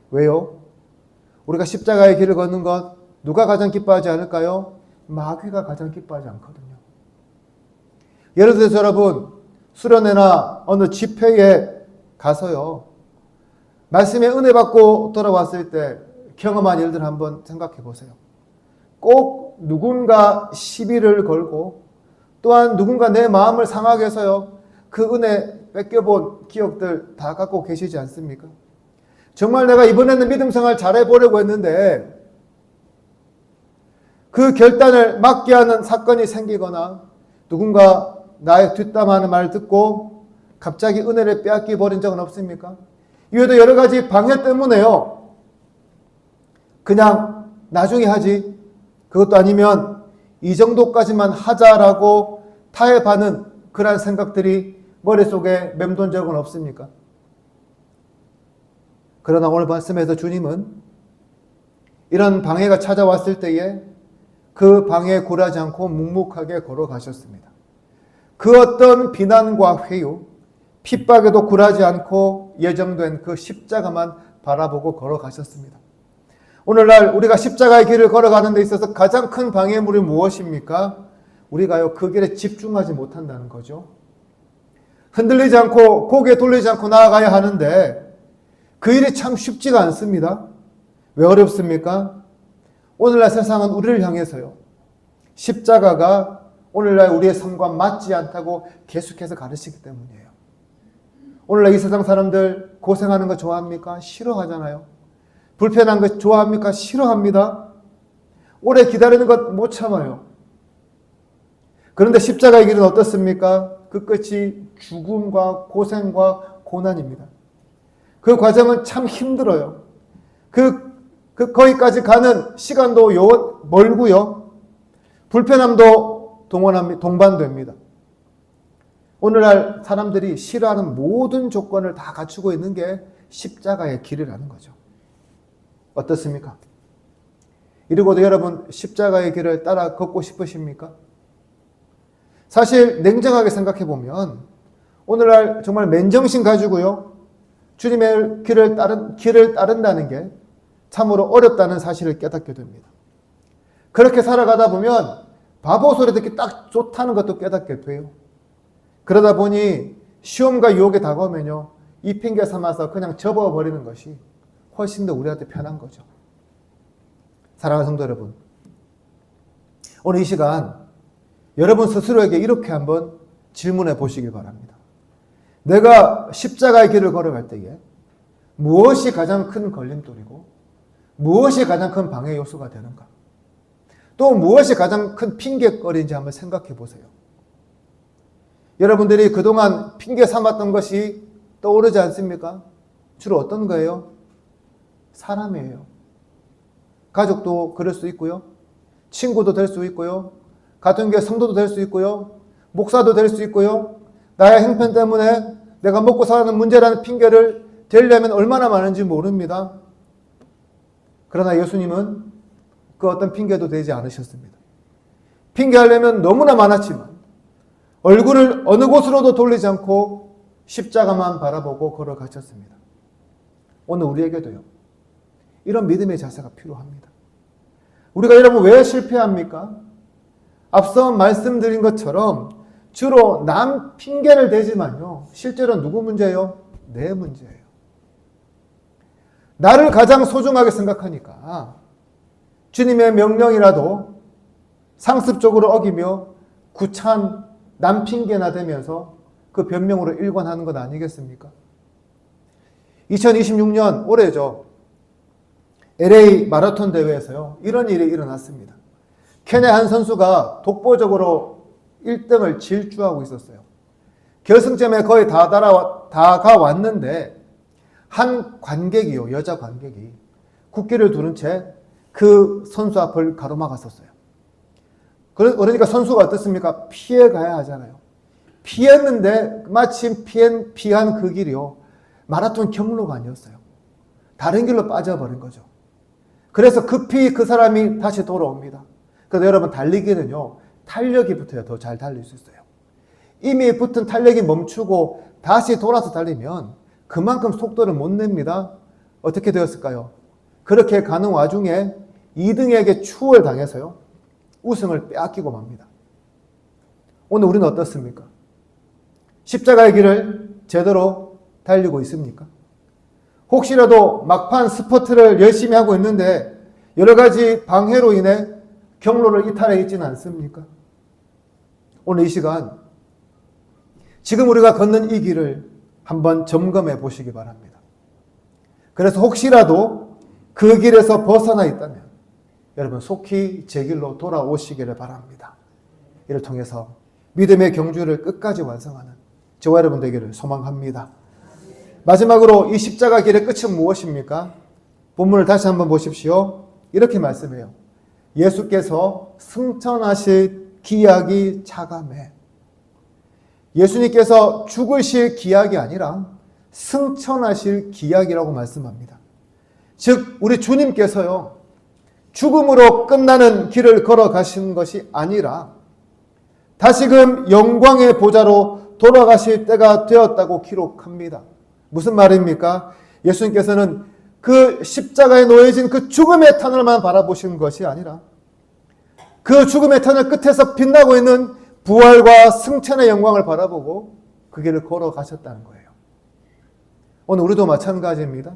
왜요? 우리가 십자가의 길을 걷는 것 누가 가장 기뻐하지 않을까요? 마귀가 가장 기뻐하지 않거든요. 예를 들어서 여러분 수련회나 어느 집회에 가서요, 말씀의 은혜 받고 돌아왔을 때 경험한 일들 한번 생각해 보세요. 꼭 누군가 시비를 걸고 또한 누군가 내 마음을 상하게 해서요, 그 은혜 뺏겨본 기억들 다 갖고 계시지 않습니까? 정말 내가 이번에는 믿음 생활 잘해보려고 했는데 그 결단을 막게 하는 사건이 생기거나 누군가 나의 뒷담화하는 말을 듣고 갑자기 은혜를 빼앗겨 버린 적은 없습니까? 이외에도 여러 가지 방해 때문에요, 그냥 나중에 하지, 그것도 아니면 이 정도까지만 하자라고 타협하는 그런 생각들이 머릿속에 맴돈 적은 없습니까? 그러나 오늘 말씀에서 주님은 이런 방해가 찾아왔을 때에 그 방해에 굴하지 않고 묵묵하게 걸어가셨습니다. 그 어떤 비난과 회유, 핍박에도 굴하지 않고 예정된 그 십자가만 바라보고 걸어가셨습니다. 오늘날 우리가 십자가의 길을 걸어가는 데 있어서 가장 큰 방해물이 무엇입니까? 우리가요, 그 길에 집중하지 못한다는 거죠. 흔들리지 않고 고개 돌리지 않고 나아가야 하는데 그 일이 참 쉽지가 않습니다. 왜 어렵습니까? 오늘날 세상은 우리를 향해서요, 십자가가 오늘날 우리의 삶과 맞지 않다고 계속해서 가르치기 때문이에요. 오늘날 이 세상 사람들 고생하는 거 좋아합니까? 싫어하잖아요. 불편한 거 좋아합니까? 싫어합니다. 오래 기다리는 것 못 참아요. 그런데 십자가의 길은 어떻습니까? 그 끝이 죽음과 고생과 고난입니다. 그 과정은 참 힘들어요. 거기까지 가는 시간도 멀고요. 불편함도 동반됩니다. 오늘날 사람들이 싫어하는 모든 조건을 다 갖추고 있는 게 십자가의 길이라는 거죠. 어떻습니까? 이러고도 여러분 십자가의 길을 따라 걷고 싶으십니까? 사실 냉정하게 생각해 보면 오늘날 정말 맨정신 가지고요. 주님의 길을 따른다는 게 참으로 어렵다는 사실을 깨닫게 됩니다. 그렇게 살아가다 보면 바보 소리 듣기 딱 좋다는 것도 깨닫게 돼요. 그러다 보니 시험과 유혹에 다가오면요. 이 핑계 삼아서 그냥 접어버리는 것이 훨씬 더 우리한테 편한 거죠. 사랑하는 성도 여러분, 오늘 이 시간 여러분 스스로에게 이렇게 한번 질문해 보시길 바랍니다. 내가 십자가의 길을 걸어갈 때에 무엇이 가장 큰 걸림돌이고 무엇이 가장 큰 방해 요소가 되는가? 또 무엇이 가장 큰 핑계거리인지 한번 생각해 보세요. 여러분들이 그동안 핑계 삼았던 것이 떠오르지 않습니까? 주로 어떤 거예요? 사람이에요. 가족도 그럴 수 있고요. 친구도 될 수 있고요. 같은 교회 성도도 될 수 있고요. 목사도 될 수 있고요. 나의 형편 때문에 내가 먹고 사는 문제라는 핑계를 대려면 얼마나 많은지 모릅니다. 그러나 예수님은 그 어떤 핑계도 대지 않으셨습니다. 핑계하려면 너무나 많았지만 얼굴을 어느 곳으로도 돌리지 않고 십자가만 바라보고 걸어가셨습니다. 오늘 우리에게도요. 이런 믿음의 자세가 필요합니다. 우리가 여러분 왜 실패합니까? 앞서 말씀드린 것처럼 주로 남 핑계를 대지만요. 실제로 누구 문제예요? 내 문제예요. 나를 가장 소중하게 생각하니까 주님의 명령이라도 상습적으로 어기며 구차한 남 핑계나 대면서 그 변명으로 일관하는 것 아니겠습니까? 2026년 올해죠. LA 마라톤 대회에서요. 이런 일이 일어났습니다. 케냐 한 선수가 독보적으로 1등을 질주하고 있었어요. 결승점에 거의 다가왔는데 한 관객이요. 여자 관객이 국기를 두른 채 그 선수 앞을 가로막았었어요. 그러니까 선수가 어떻습니까? 피해가야 하잖아요. 피했는데 마침 피한 그 길이요. 마라톤 경로가 아니었어요. 다른 길로 빠져버린 거죠. 그래서 급히 그 사람이 다시 돌아옵니다. 그래서 여러분 달리기는요. 탄력이 붙어야 더 잘 달릴 수 있어요. 이미 붙은 탄력이 멈추고 다시 돌아서 달리면 그만큼 속도를 못 냅니다. 어떻게 되었을까요? 그렇게 가는 와중에 2등에게 추월당해서요. 우승을 빼앗기고 맙니다. 오늘 우리는 어떻습니까? 십자가의 길을 제대로 달리고 있습니까? 혹시라도 막판 스퍼트를 열심히 하고 있는데 여러 가지 방해로 인해 경로를 이탈해 있지는 않습니까? 오늘 이 시간 지금 우리가 걷는 이 길을 한번 점검해 보시기 바랍니다. 그래서 혹시라도 그 길에서 벗어나 있다면 여러분 속히 제 길로 돌아오시기를 바랍니다. 이를 통해서 믿음의 경주를 끝까지 완성하는 저와 여러분 되기를 소망합니다. 마지막으로 이 십자가 길의 끝은 무엇입니까? 본문을 다시 한번 보십시오. 이렇게 말씀해요. 예수께서 승천하실 기약이 차감해. 예수님께서 죽으실 기약이 아니라 승천하실 기약이라고 말씀합니다. 즉 우리 주님께서요. 죽음으로 끝나는 길을 걸어가신 것이 아니라 다시금 영광의 보좌로 돌아가실 때가 되었다고 기록합니다. 무슨 말입니까? 예수님께서는 그 십자가에 놓여진 그 죽음의 터널만 바라보시는 것이 아니라 그 죽음의 터널 끝에서 빛나고 있는 부활과 승천의 영광을 바라보고 그 길을 걸어가셨다는 거예요. 오늘 우리도 마찬가지입니다.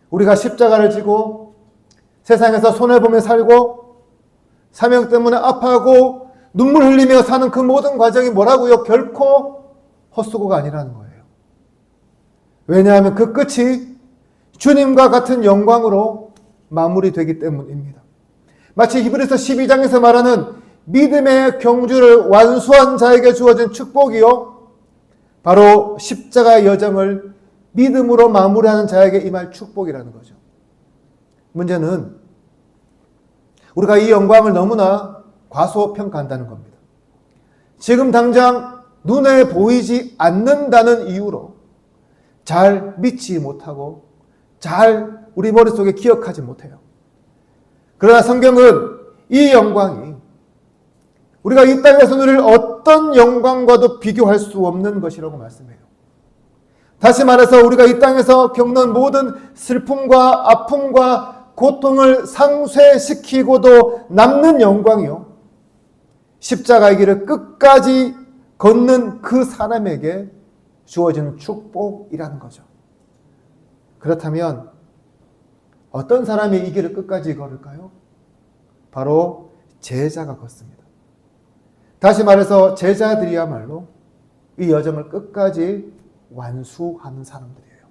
우리가 십자가를 지고 세상에서 손해보며 살고 사명 때문에 아파하고 눈물 흘리며 사는 그 모든 과정이 뭐라고요? 결코 헛수고가 아니라는 거예요. 왜냐하면 그 끝이 주님과 같은 영광으로 마무리되기 때문입니다. 마치 히브리서 12장에서 말하는 믿음의 경주를 완수한 자에게 주어진 축복이요, 바로 십자가의 여정을 믿음으로 마무리하는 자에게 임할 축복이라는 거죠. 문제는 우리가 이 영광을 너무나 과소평가한다는 겁니다. 지금 당장 눈에 보이지 않는다는 이유로 잘 믿지 못하고 잘 우리 머릿속에 기억하지 못해요. 그러나 성경은 이 영광이 우리가 이 땅에서 누릴 어떤 영광과도 비교할 수 없는 것이라고 말씀해요. 다시 말해서 우리가 이 땅에서 겪는 모든 슬픔과 아픔과 고통을 상쇄시키고도 남는 영광이요, 십자가의 길을 끝까지 걷는 그 사람에게 주어지는 축복이라는 거죠. 그렇다면 어떤 사람이 이 길을 끝까지 걸을까요? 바로 제자가 걷습니다. 다시 말해서 제자들이야말로 이 여정을 끝까지 완수하는 사람들이에요.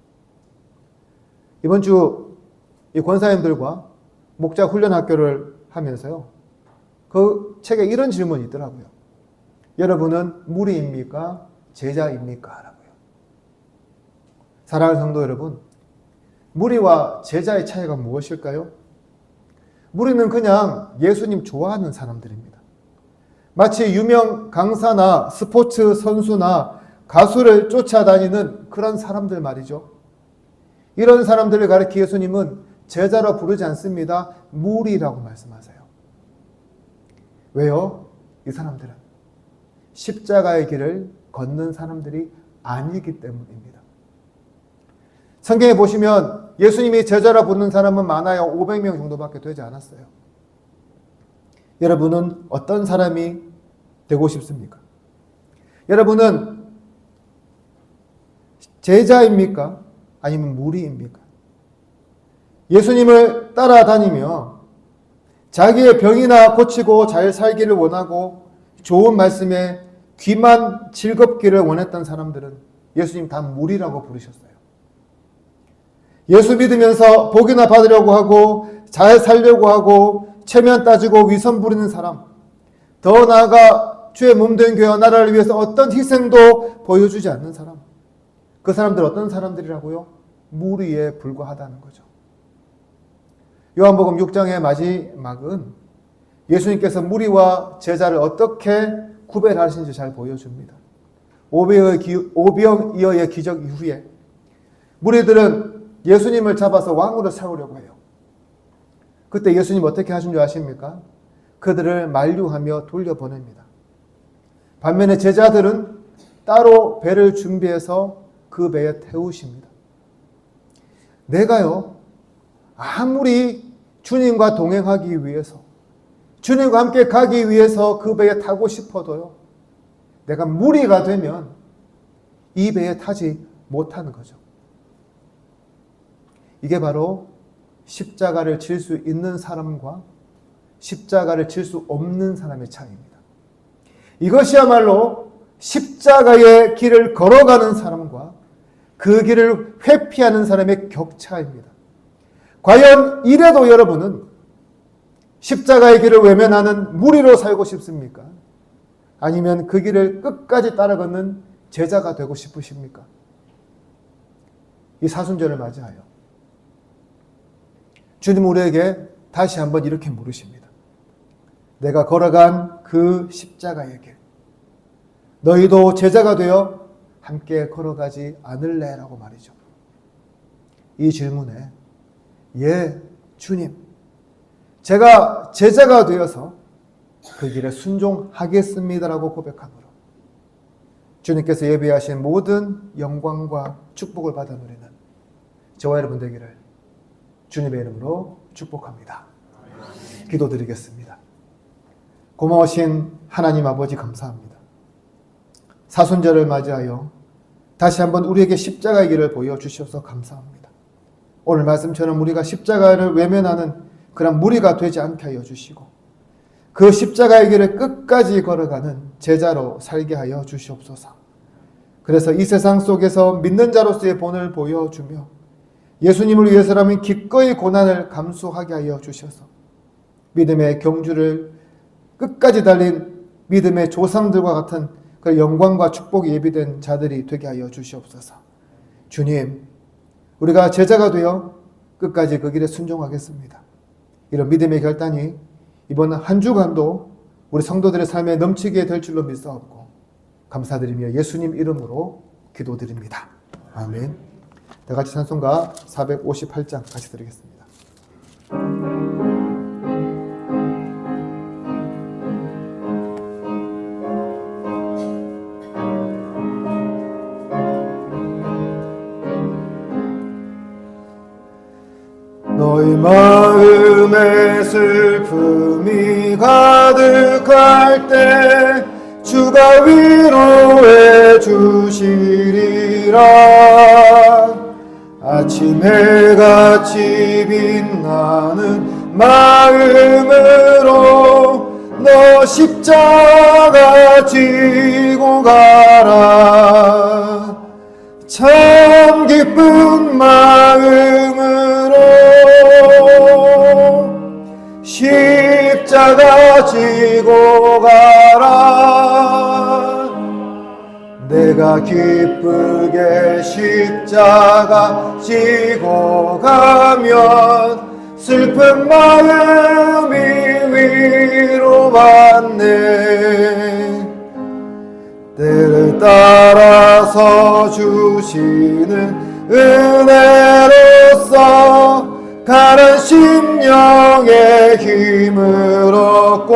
이번 주 이 권사님들과 목자 훈련 학교를 하면서요, 그 책에 이런 질문이 있더라고요. 여러분은 무리입니까? 제자입니까? 라고요. 사랑하는 성도 여러분, 무리와 제자의 차이가 무엇일까요? 무리는 그냥 예수님 좋아하는 사람들입니다. 마치 유명 강사나 스포츠 선수나 가수를 쫓아다니는 그런 사람들 말이죠. 이런 사람들을 가리켜 예수님은 제자로 부르지 않습니다. 무리라고 말씀하세요. 왜요? 이 사람들은 십자가의 길을 걷는 사람들이 아니기 때문입니다. 성경에 보시면 예수님이 제자라 부르는 사람은 많아요. 500명 정도밖에 되지 않았어요. 여러분은 어떤 사람이 되고 싶습니까? 여러분은 제자입니까? 아니면 무리입니까? 예수님을 따라다니며 자기의 병이나 고치고 잘 살기를 원하고 좋은 말씀에 귀만 즐겁기를 원했던 사람들은 예수님 다 무리라고 부르셨어요. 예수 믿으면서 복이나 받으려고 하고 잘 살려고 하고 체면 따지고 위선 부리는 사람, 더 나아가 주의 몸된 교회와 나라를 위해서 어떤 희생도 보여주지 않는 사람, 그 사람들 어떤 사람들이라고요? 무리에 불과하다는 거죠. 요한복음 6장의 마지막은 예수님께서 무리와 제자를 어떻게 구별하시는지 잘 보여줍니다. 오병이어의 기적 이후에 무리들은 예수님을 잡아서 왕으로 세우려고 해요. 그때 예수님 어떻게 하신 줄 아십니까? 그들을 만류하며 돌려보냅니다. 반면에 제자들은 따로 배를 준비해서 그 배에 태우십니다. 내가요, 아무리 주님과 동행하기 위해서, 주님과 함께 가기 위해서 그 배에 타고 싶어도요, 내가 무리가 되면 이 배에 타지 못하는 거죠. 이게 바로 십자가를 질 수 있는 사람과 십자가를 질 수 없는 사람의 차이입니다. 이것이야말로 십자가의 길을 걸어가는 사람과 그 길을 회피하는 사람의 격차입니다. 과연 이래도 여러분은 십자가의 길을 외면하는 무리로 살고 싶습니까? 아니면 그 길을 끝까지 따라 걷는 제자가 되고 싶으십니까? 이 사순절을 맞이하여 주님 우리에게 다시 한번 이렇게 물으십니다. 내가 걸어간 그 십자가의 길, 너희도 제자가 되어 함께 걸어가지 않을래? 라고 말이죠. 이 질문에 예, 주님, 제가 제자가 되어서 그 길에 순종하겠습니다라고 고백함으로 주님께서 예비하신 모든 영광과 축복을 받아 누리는 저와 여러분 되기를 주님의 이름으로 축복합니다. 기도드리겠습니다. 고마우신 하나님 아버지 감사합니다. 사순절을 맞이하여 다시 한번 우리에게 십자가의 길을 보여주셔서 감사합니다. 오늘 말씀처럼 우리가 십자가를 외면하는 그런 무리가 되지 않게 하여 주시고, 그 십자가의 길을 끝까지 걸어가는 제자로 살게 하여 주시옵소서. 그래서 이 세상 속에서 믿는 자로서의 본을 보여주며 예수님을 위해서라면 기꺼이 고난을 감수하게 하여 주셔서 믿음의 경주를 끝까지 달린 믿음의 조상들과 같은 그 영광과 축복이 예비된 자들이 되게 하여 주시옵소서. 주님, 우리가 제자가 되어 끝까지 그 길에 순종하겠습니다. 이런 믿음의 결단이 이번 한 주간도 우리 성도들의 삶에 넘치게 될 줄로 믿사옵고 감사드리며 예수님 이름으로 기도드립니다. 아멘. 다 같이 찬송가 458장 같이 드리겠습니다. 너희 마음에 슬픔이 가득할 때 주가 위로해 주시리라. 아침 해같이 빛나는 마음으로 너 십자가 지고 가라. 참 기쁜 마음으로 십자가 지고 가라. 내가 기쁘게 십자가 지고 가면 슬픈 마음이 위로받네. 때를 따라서 주시는 은혜로서 가는 심령의 힘을 얻고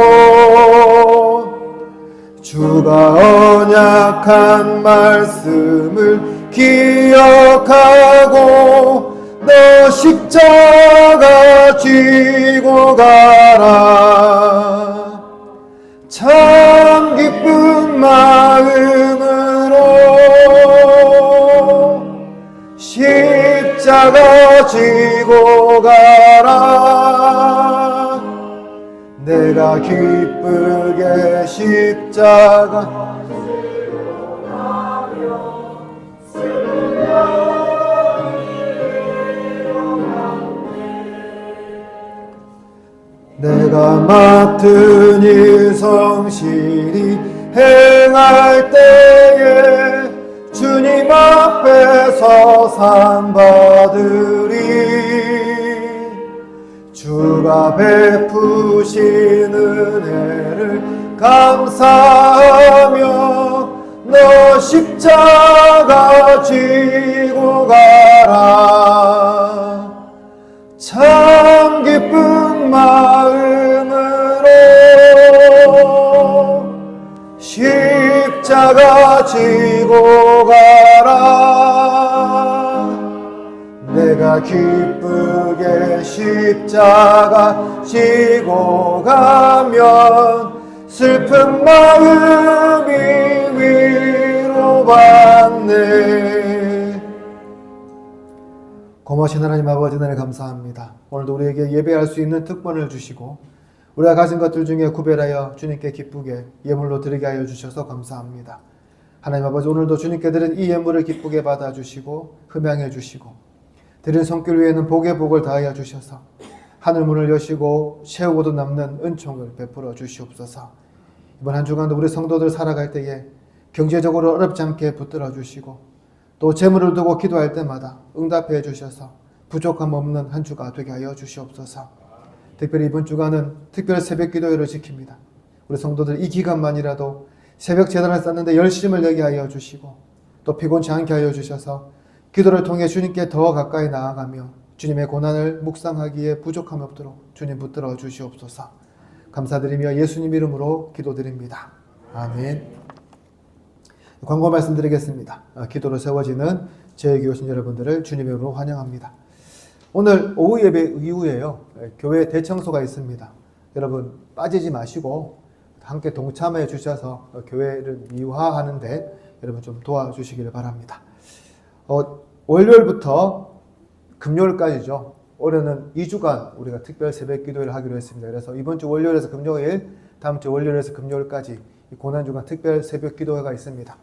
주가 언약한 말씀을 기억하고 너 십자가 지고 가라. 참 기쁜 마음으로 십자가 지고 가라. 내가 기쁘게 십자가 지고 가며 내가 맡은 일 성실히 행할 때에 주님 앞에서 상 받으리. 주가 베푸신 은혜를 감사하며 너 십자가 지고 가라. 참 기쁜 마음으로 십자가 지고 가라. 내가 기쁘게 십자가 지고 가면 슬픈 마음이 위로받네. 고마우신 하나님 아버지, 은혜 감사합니다. 오늘도 우리에게 예배할 수 있는 특권을 주시고 우리가 가진 것들 중에 구별하여 주님께 기쁘게 예물로 드리게 하여 주셔서 감사합니다. 하나님 아버지, 오늘도 주님께 드린 이 예물을 기쁘게 받아주시고 흠양해 주시고 드린 손길 위에는 복의 복을 다하여 주셔서 하늘문을 여시고 채우고도 남는 은총을 베풀어 주시옵소서. 이번 한 주간도 우리 성도들 살아갈 때에 경제적으로 어렵지 않게 붙들어 주시고 또 재물을 두고 기도할 때마다 응답해 주셔서 부족함 없는 한 주가 되게 하여 주시옵소서. 특별히 이번 주간은 특별 새벽 기도회를 지킵니다. 우리 성도들 이 기간만이라도 새벽 제단을 쌓는데 열심을 내게 하여 주시고 또 피곤치 않게 하여 주셔서 기도를 통해 주님께 더 가까이 나아가며 주님의 고난을 묵상하기에 부족함이 없도록 주님 붙들어 주시옵소서. 감사드리며 예수님 이름으로 기도드립니다. 아멘. 광고 말씀드리겠습니다. 기도로 세워지는 제교신 여러분들을 주님의 이름으로 환영합니다. 오늘 오후 예배 이후에요, 교회 대청소가 있습니다. 여러분 빠지지 마시고 함께 동참해 주셔서 교회를 미화하는데 여러분 좀 도와주시기를 바랍니다. 월요일부터 금요일까지죠. 올해는 2주간 우리가 특별 새벽 기도회를 하기로 했습니다. 그래서 이번 주 월요일에서 금요일 다음 주 월요일에서 금요일까지 고난주간 특별 새벽 기도회가 있습니다.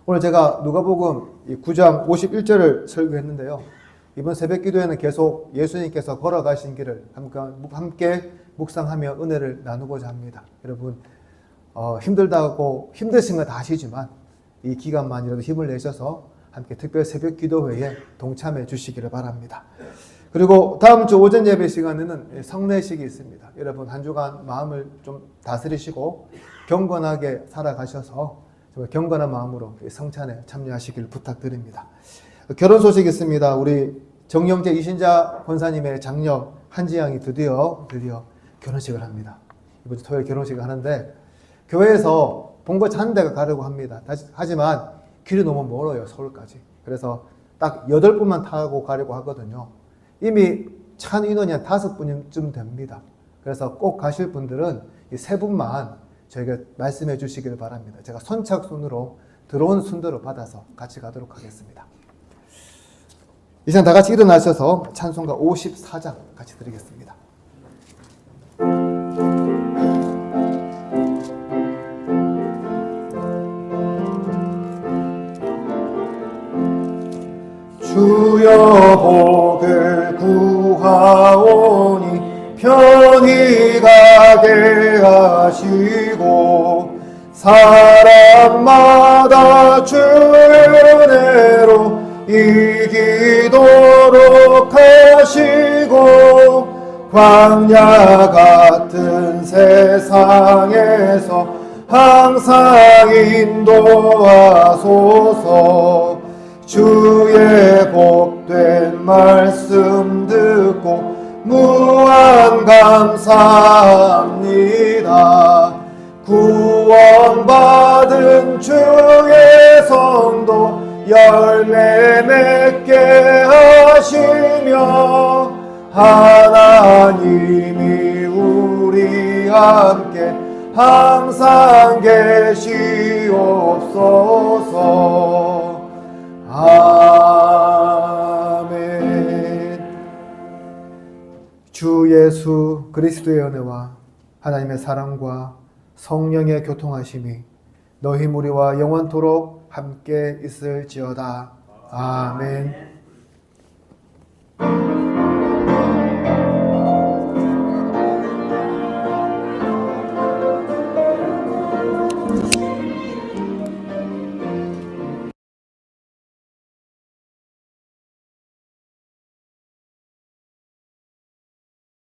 오늘 제가 누가복음 9장 51절을 설교했는데요. 이번 새벽 기도회는 계속 예수님께서 걸어가신 길을 함께 묵상하며 은혜를 나누고자 합니다. 여러분 힘들다고 힘드신 건 다 아시지만 이 기간만이라도 힘을 내셔서 함께 특별 새벽 기도회에 동참해 주시기를 바랍니다. 그리고 다음 주 오전 예배 시간에는 성례식이 있습니다. 여러분 한 주간 마음을 좀 다스리시고 경건하게 살아가셔서 정말 경건한 마음으로 성찬에 참여하시길 부탁드립니다. 결혼 소식이 있습니다. 우리 정영재 이신자 권사님의 장녀 한지양이 드디어 결혼식을 합니다. 이번 주 토요일 결혼식을 하는데 교회에서 본거지 한 대가 가려고 합니다. 하지만 길이 너무 멀어요. 서울까지. 그래서 딱 8분만 타고 가려고 하거든요. 이미 찬 인원이 한 5분쯤 됩니다. 그래서 꼭 가실 분들은 이 3분만 저에게 말씀해 주시길 바랍니다. 제가 선착순으로 들어온 순대로 받아서 같이 가도록 하겠습니다. 이상 다 같이 일어나셔서 찬송가 54장 같이 드리겠습니다. 주여 복을 구하오니 편히 가게 하시고 사람마다 주의 은혜로 이기도록 하시고 광야 같은 세상에서 항상 인도하소서. 주의 복된 말씀 듣고 무한 감사합니다. 구원받은 주의 성도 열매 맺게 하시며 하나님이 우리 함께 항상 계시옵소서. 아멘. 주 예수 그리스도의 은혜와 하나님의 사랑과 성령의 교통하심이 너희 무리와 영원토록 함께 있을지어다. 아멘.